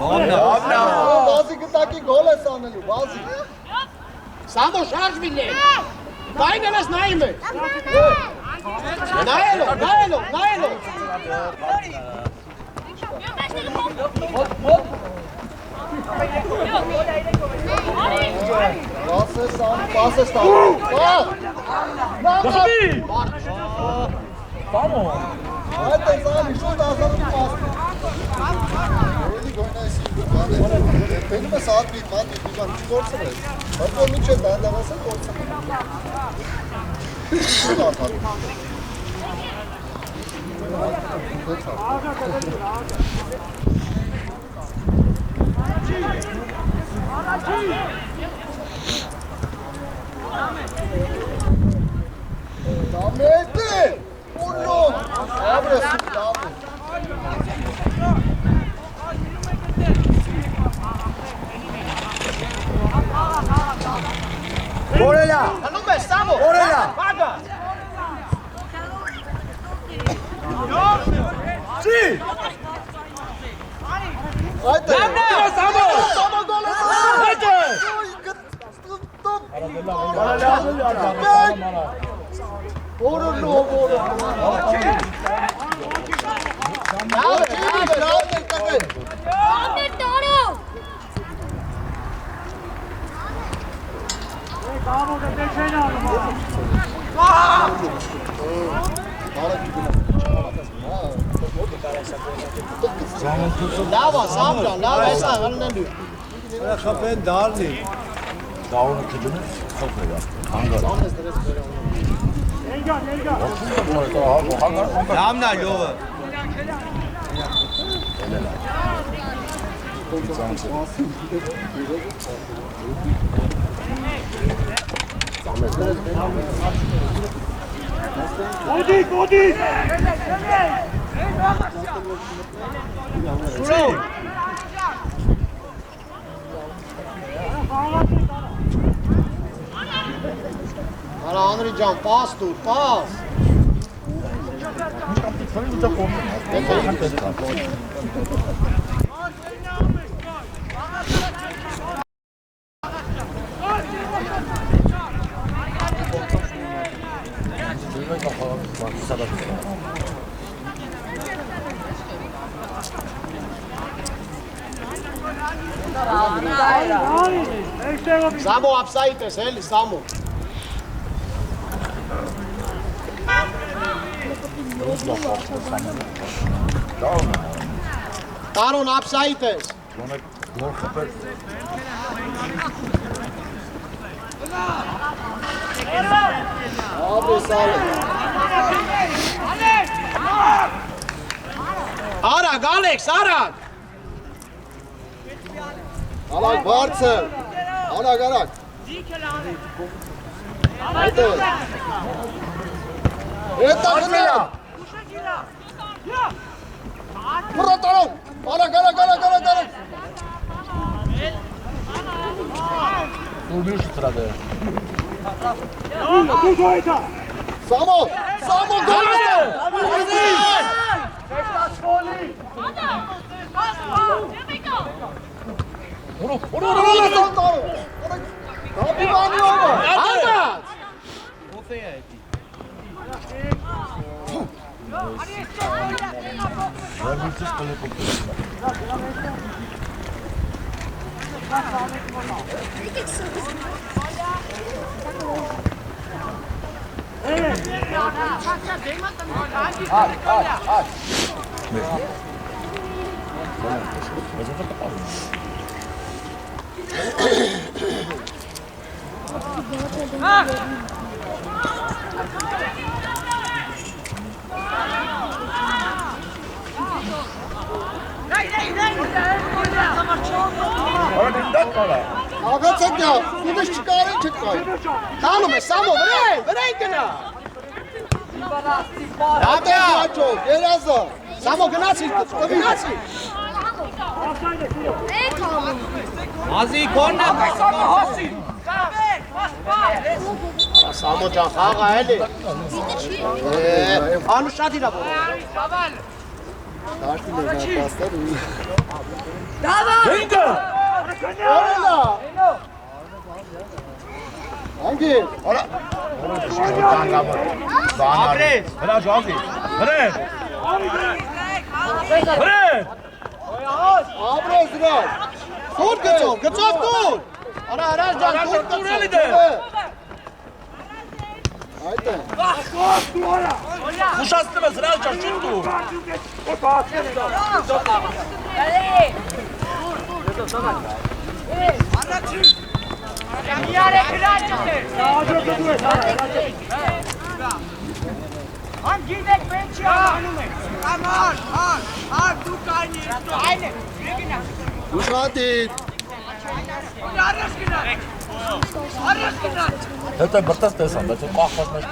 Բազի գտակի գոլ է սանելու, բազի։ Սամո շարժ վիլե։ Նայում ես, նայում ես։ Նայելով։ Պաս է ստանում։ Սամո։ Այդ է սանի, շուտ ազարում պաս։ Էլի գոյնա ես պենում ես ատվիտ, բիբան չկործն ես։ Հրկո միչ է դանդավաս է կործն է։ Շուտ ատվիտ։ Դամետի, ուրնո, աբրես լավը։ Օրելա, Հանում ես, Սամո։ օրելա։ Բագա։ Չի։ Այդ է։ Սամո։ Սամո գոլ է։ Այդ է։ Ուրնո։ Լավա, Սամոն, լավ ես աղալնելու։ Խփեն դառնի։ Դառնը քիդունը խփը դա։ Հանգար։ Լամն է լովը։ Ոդի։ Արա Անրի ջան, պաս դուր, պաս։ Սամո ապսայիտ ես, էլի, Սամո։ Տարոն ապսայիտ ես։ Գոլ խփել։ Աբրես ալը։ Արագ, Ալեքս, արագ։ Արագ բարձր։ Արագ։ Այդ է։ Էտա գնա։ Պուրա տարոն։ Արագ։ Ուրիշ տրադը։ Սամո գոլ է։ Nei! դա կարա։ Աղացեք նա, դուք չկարեն չկային։ Տանում է, Սամո, վրեն գնա։ Դատե աճով, երազը։ Սամո գնացիր, գնացիր։ Ազի կոննա Հոսի։ Սամո ջան, խաղա էլի։ Անուշատ իրա բորը։ Դաշտի մեր նապաստեր ու։ Հենգա։ Օրելա։ Անգի։ Արա։ Ապրես։ Հրա ջազի։ Հրեն։ Հրեն։ Ապրես դրա։ Խոր գծով, գծով դուր։ Արա հրաշ ջան, խոր գծով։ Այդ է։ Ուշացնում ես հրա ջան, շուտ դու։ Ուշադիր։ Հետո բրտես տեսան, բայց կախված մեջ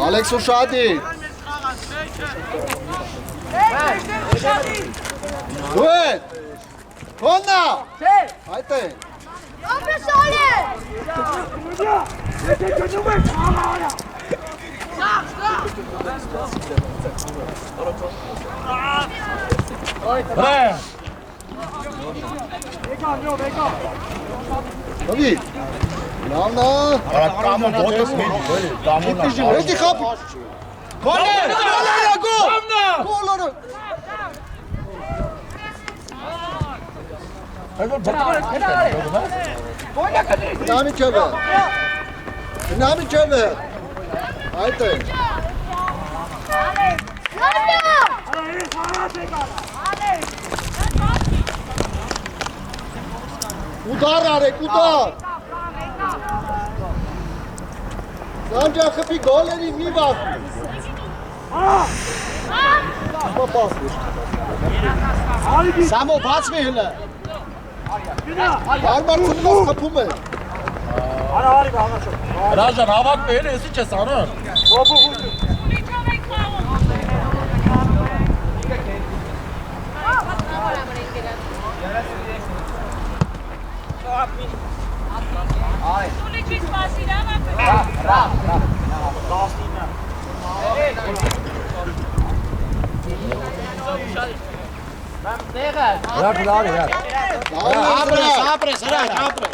Ալեքս ուշադիր։ Դուեն։ Կոննա։ Այդ է։ Ապրեսալի։ Հրեն։ Բավի։ Լավնա։ Արա կամը ոտս մի կամոնա։ Էդի խապ։ Կոլեր, գո։ Կամնա։ Կոլերը։ Այո, բրտմանը Նամի չվը։ Նամի չվը։ Այդ է։ Ուդար արեք, ուդար։ Սանջա խպի գոլերի մի բախ։ Սամո բացվի հլը։ Բարմար ծնված խպում է։ հրա ջան, հավաք բել ես ինչ ես անում։ Ապրես, հրաշ, ապրես։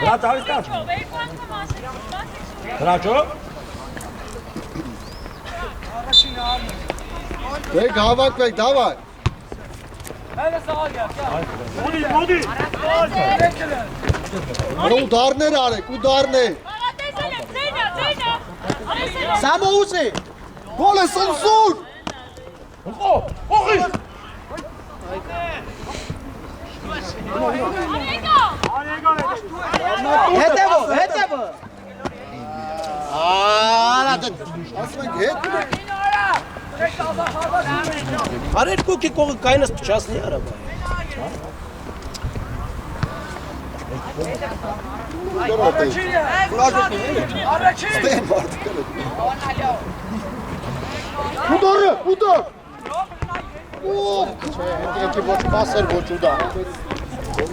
Հրա տալիս կաչ։ Հրա ճո։ Բեք հավաքվեք, դավայ։ Մոդի։ Ուդարներ արեք, ուդարներ։ Սամո ուզի։ Գոլ է սնսուր։ Օղի։ Հետևո։ Արա դե։ Ասում ենք հետ։ Արեր կոքի կողը կայնս փչացնի արաբա։ Ուդարը, ուդար։ Օհ, եկի ոչ պասեր ոչ ուդար։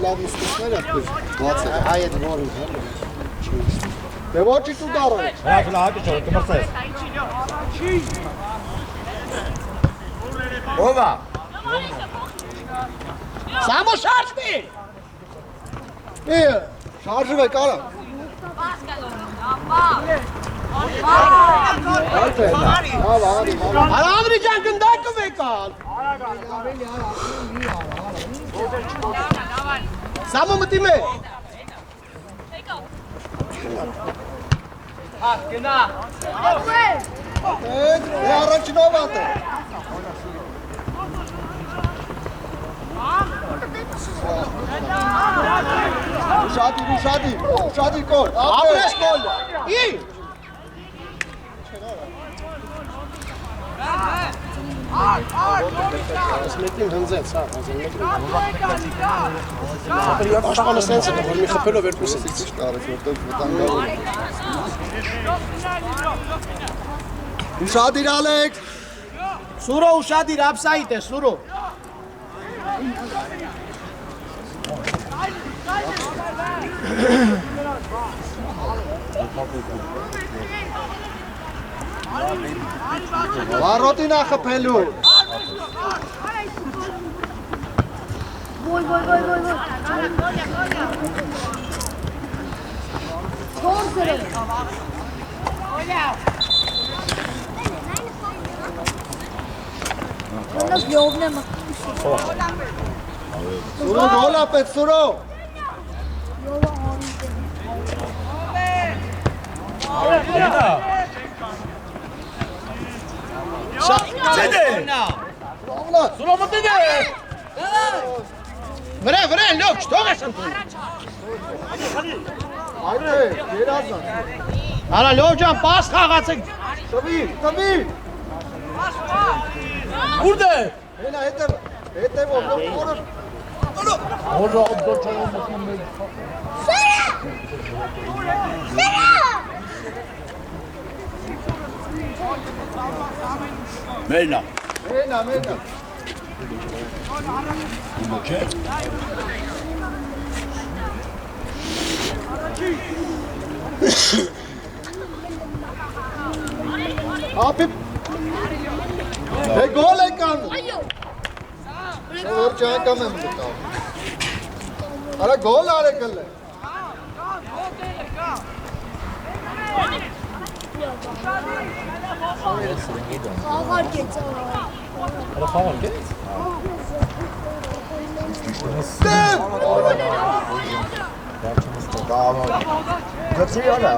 Լավ մստիկներ ատպես, բաց է, հայ էդ որը։ Դե ոչի ուդարը։ Հրա ֆլա հատի ճո, կմրսես։ Ովա։ Սամո շարժվի։ Շարժվեք, արա։ Արավրի ջան գնդակը վեկալ։ Սամո մտի մե։ Գնա։ Առաջինով ատը։ Ուշադիր կոլ, ապրես կոլ։ Ի։ Ասմետին հնձեց, հա, աշխանը սենց է, որ մի խպելով երկուս է ճիշտ արեց, որտեղ վտանգավոր է։ Ուշադիր Ալեքս։ Սուրո ուշադիր ապսայիտ է, Սուրո։ Վարոտին է խպելու։ Ոյ։ Չորսերը։ Ոնց լովն եմ։ Սուրո գոլ ապետ, Սուրո։ Լովը Սուրո մտին է։ Վրա, լոք, չթող ես ընդունում։ Այդ է, երազան։ Արա լով ջան, պաս խաղացեք։ Տվի։ Ուրդ է։ Հենա հետևով, որը։ Հոժա դոչարով մտնում է։ Մերնա։ Մենա։ Իմոքե։ Ապի։ Է գոլ է կան։ Որ ճանկամ եմ գտավ։ Արա գոլ արեկել է։ Աղարկեց։ Արա խաղարկեց։ Գծի արա։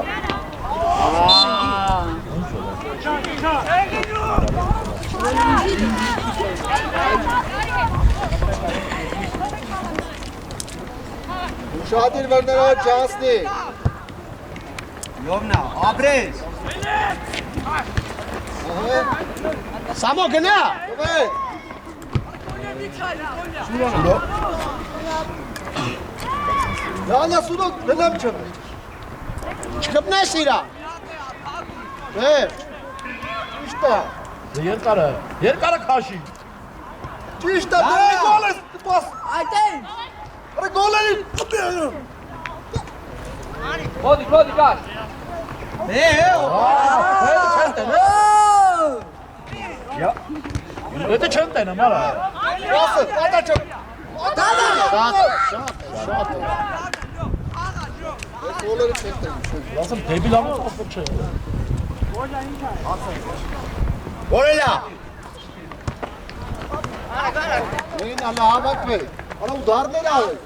Ուշադիր որ նրա ճանցնի։ Լովնա, ապրես։ Սամո գնա։ Լանա սուրո դնամ չեմ։ Չկպնես իրա։ Ճիշտ է։ Երկարը քաշի։ Ճիշտ է, դե գոլ է պաս։ Այդեն։ Արա գոլ է։ Հոդի, կաշ։ Դա չեմ տենեմ, արա։ Պասը, պատա չեմ։ Շատ է։ Գոլերը չեք տեն։ Ասեմ դեբիլ ամոց ոք չէ։ Որելա։ Մեն ալա հավաքվե։ Արա ուդարներ աղել։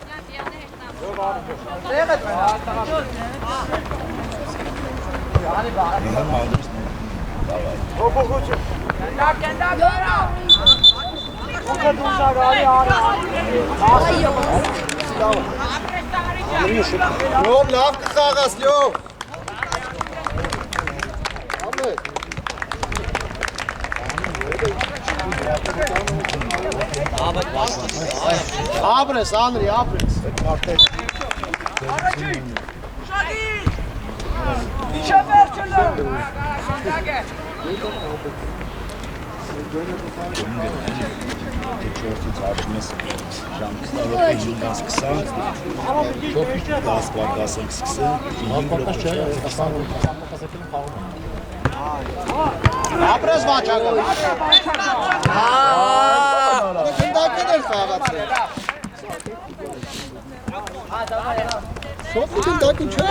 Լով լավ կխաղաս, լով։ Ամետ։ Ապրես, Անրի, ապրես։ Չորտից արժում ես ժամ 20-20 Ապրես վաճակը։ Գնդակին էր խաղացել։ Սոպի գնդակին չէ։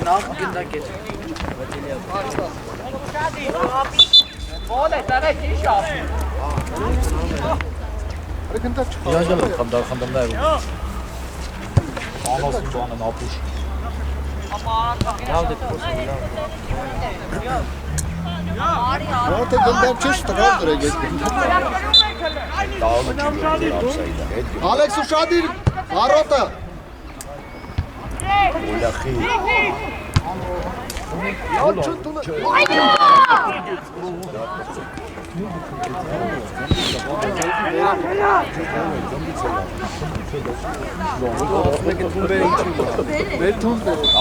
Նախ գնդակ է։ Հոդի, տարեք իշավ։ Գնդակ չխաղ։ Իրանջալ եմ խնդամներ։ Անոսին բանն ապուշ։ Որտե գնդակ չես տրավ դրեք ես։ Ալեքս ուշադիր, առոտը։ Օլախի։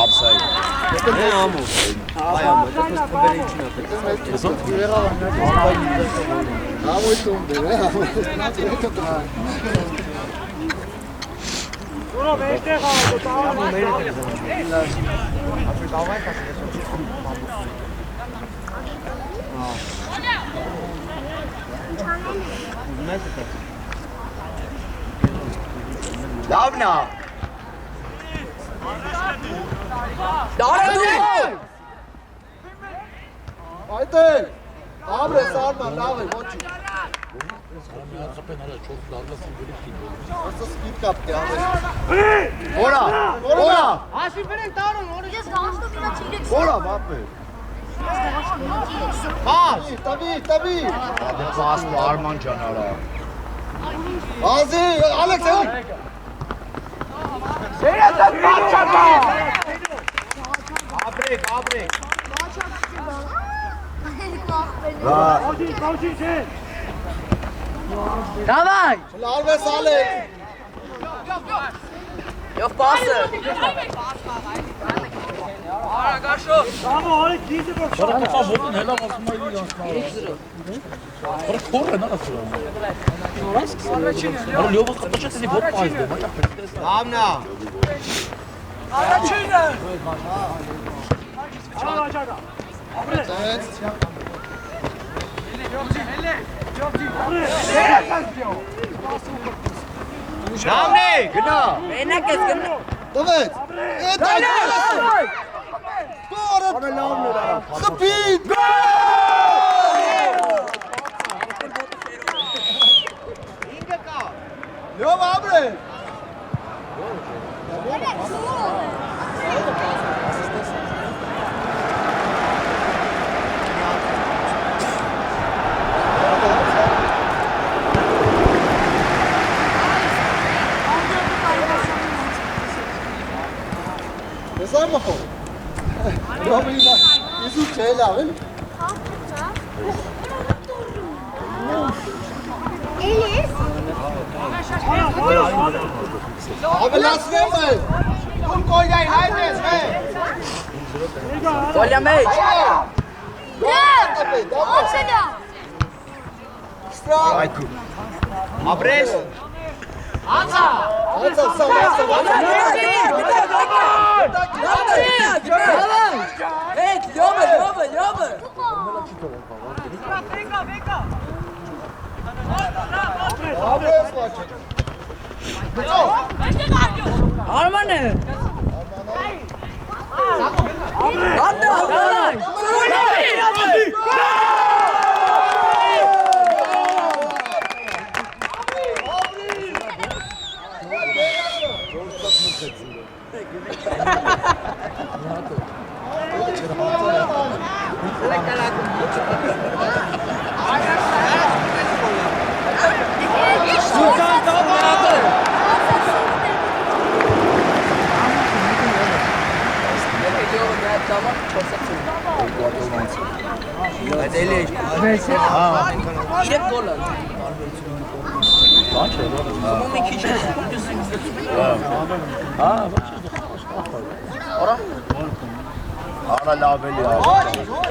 Ապսայ։ Լավն է։ Այդել։ Աբրե սարման լավ է, ոչի։ Ասա սկիտ կապտի ամեն։ Որա, որա։ Ասի բերենք տարոն, օրը ես գանստով ինա չիրեք։ Որա, բապե։ Բաս, տավի։ Բաս Արման ջան արա։ Ազի, Ալեքսեյ։ Ապրեք։ Давай! Լարվես Ալեք։ Եվ պասը։ Լավնա։ Լավն է, գնա։ Մենակ ես գնա։ Տվեց։ Գորը լավն է։ Սպիդ։ Լավ աբրե։ Զարմա խո։ Լավ ինա, իզու չէ լավ էլ։ Էլիս։ Ավելացնեմ է։ Դու կոյդային հայտ ես, հե։ Կոլյա մեջ։ Ոցելյա։ Ստրան։ Այգու։ Ապրես։ Անցա, սա։ Հետ, լյոմը։ Աբրես վաչը։ Արման է։ Արա լավ էլի ա։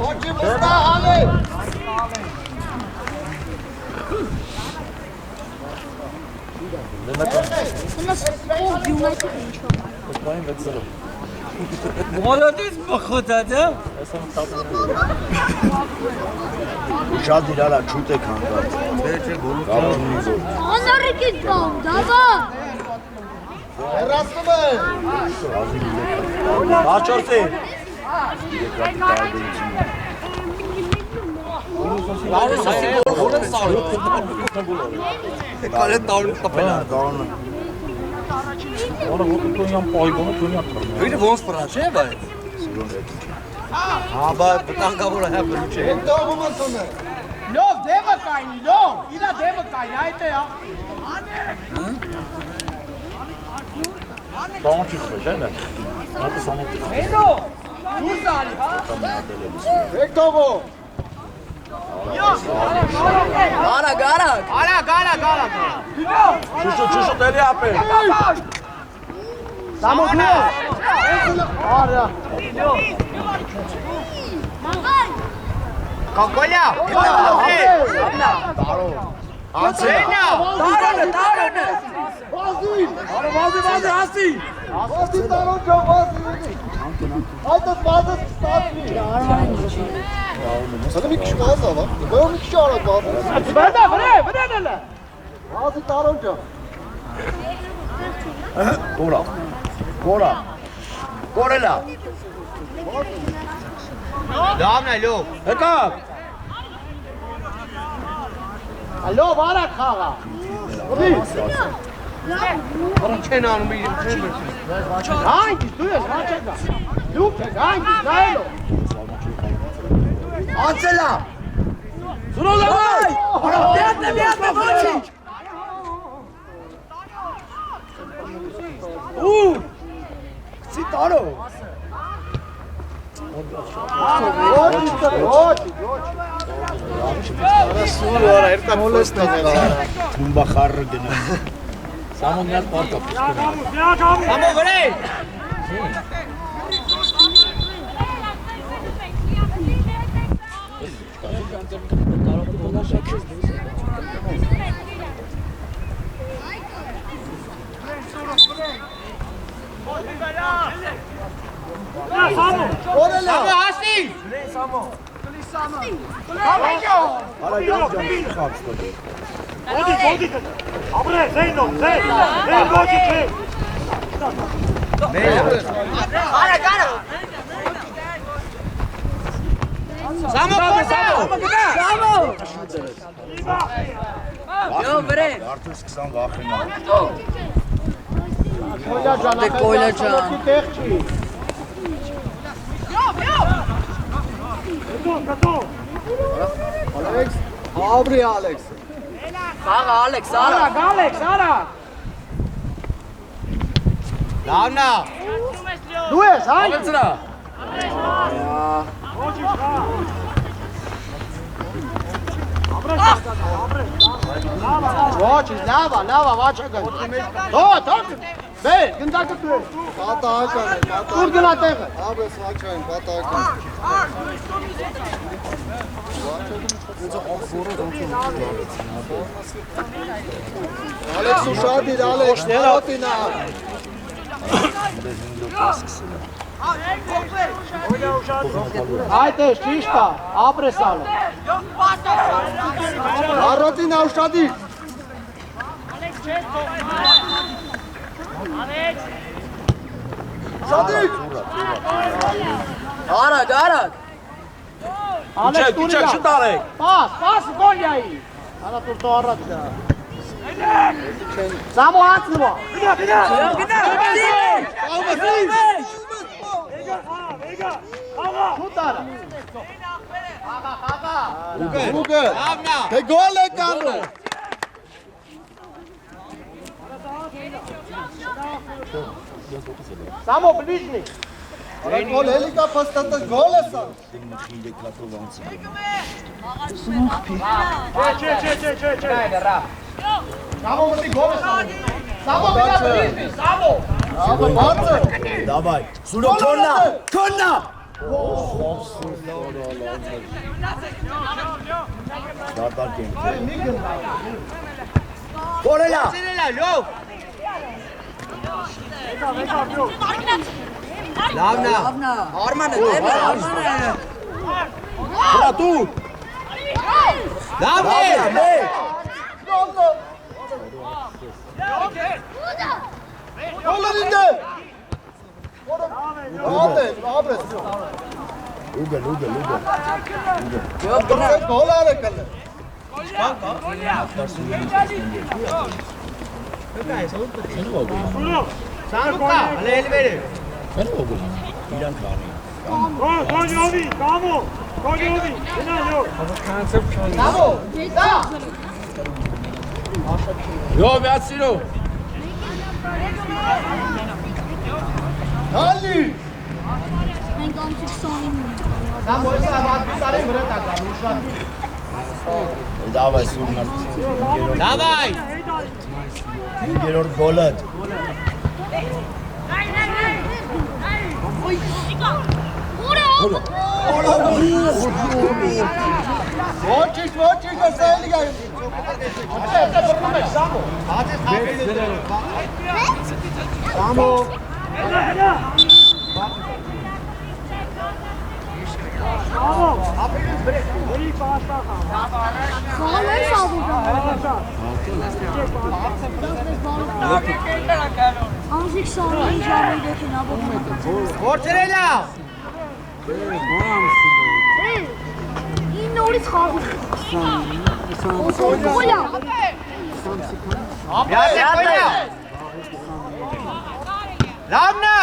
Ոչի մստա հալե։ Молодец, похода, да? Շատ իրարա չուտ եք հանգած։ Անարիքի դամ, դավա։ Հեռացնում է։ Հաչորսի։ Կալե տալու կապելա։ Արա ոտը տոնյան պայգոնը տոնյան կրնա։ Վիրը ոնց պրա չէ բայ։ Հա բայ տանկավորը հապը չէ։ Դողում ասում է։ Լով, դևը կայնի, լով, իրա դևը կայնի, այդ է, Տանչի խեշելը։ Նատը սանոտի։ Հետո, դուրս արի, հա։ Եք թողո։ Շուշ էլի ապեր։ Սամո դու։ Արա։ Կոկոլյա։ Անցենա։ Տարոնը։ Վազին։ Արա վազի հասի։ Վազի տարոն ջո վազի։ Այդ վազը ստացվի։ Սա մի քիչ վազա, վա։ Բա մի քիչ արագ վազը։ Վրա դելա։ Վազի տարոն ջո։ Կորելա։ Լավն է, լավ։ Հետա։ Ալո, վարա խաղա։ Ոդի։ Չեն անում իր Հանգի, դու ես, հաճակա։ Դու ես, հանգի, նայելով։ Անցելա։ Սուրոլավայ։ Միատը ոչինչ։ Ու։ Սիտարո։ Թումբա խառը գնա։ Սամոնյալ պարտա։ Ամո վրե։ Կորելա։ Հասի։ Արա ջան խաղց տո։ Ապրե, զեյնո, զեյն ոչի չէ։ Արդեն սկսան վախենալ։ Կոլա ջան, Կոլա ջան։ Տեղ չի։ Ալեքս, Աբրի Ալեքս։ Խաղը Ալեքս, արա։ Լավն է։ Դու ես, հանգի։ Ալեցրա։ Ոչինչ, լավա, վաճակը։ Թող։ Բեր, գնդակը դու ես։ Պատահական է, պատահական։ Ուր գնա տեղը։ Աբես վաճակային, պատահական։ Ալեքս ուշադիր, Ալեքս, ներոտինա։ Այդ ես, ճիշտ է, ապրես ալը։ Առոտինա ուշադիր։ Շադիկ։ Արագ։ Քիչ շտարեք։ Պաս, գոլյայի։ Արա դու տո առաջ դա։ Սամո հացնվա։ Շուտարա։ Ուգը։ Թե գոլ է կանում։ Սամո բլիզնի։ Գոլ էլիկա փաստատը գոլ է սա։ Չէ։ Սամո մտի գոլ է սա։ Սամո գնա բլիզնի, Սամո։ Սամո բացը։ Դավայ։ Սուրո քոննա։ Դատակ են։ Կորելա։ Լավ։ Լավն է։ Արմանը, Արմանը։ Հա դու։ Լավն է։ Գոլինը։ Ապրես։ Ուգը։ Գոլ արը կլը։ Սանուկա, հլել վերը։ Իրանք անի։ Կոջովի, կամո, կոջովի, գնա յոր։ Սամո, դա։ Յո, միացիրո։ Հալի։ Մենք ամսիկ 29 Давай, Սուրնալ։ Դավայ։ Երորդ գոլը։ Ոչինչ, ասելի գայ։ Սամո։ Անզիկ սարին ժամին դեքին աբոտ Որտերելա։ Ինն օրից խաղում Օսոյա Յատե։ Լավնա։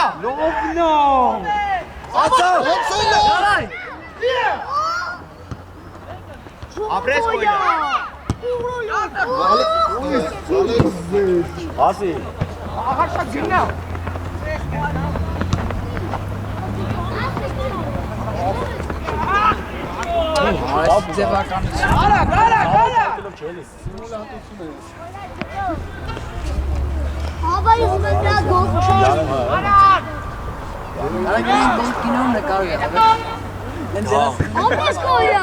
Ապրես կոյա։ Ասի։ Հավայի հումենրա գող Կինոն նկարում է։ Ապրես կոյա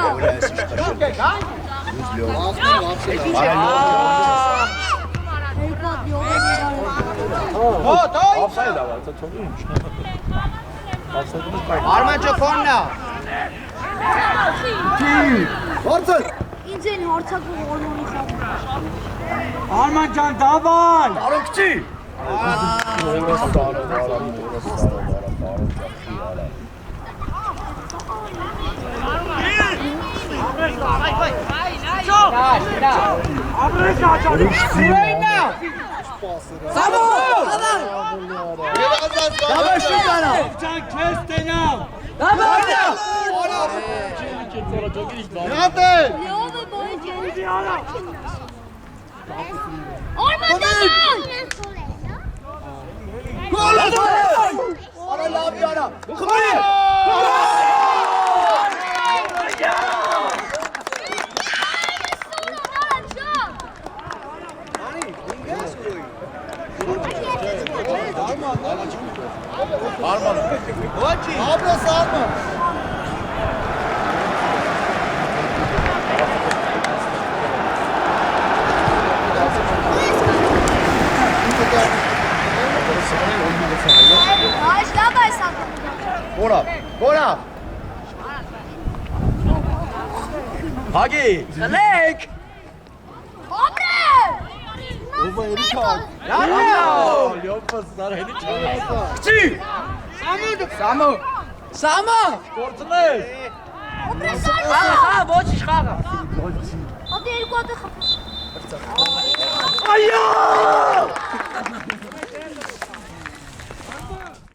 Արմանջը քոննա։ Ինձ են հարցակում օրմոնի խաղում Arman can davan. Արոքցի։ Can kes denam. Լեովը բոյի ջերի Օրման դավան Այս լավ այս ակում Կորա։ Հագի։ Լեք։ Սամո։ Սամո։ Գործներ։ Խաղա, ոչ խաղա։ Հատի երկու հատը խապ Ayyo!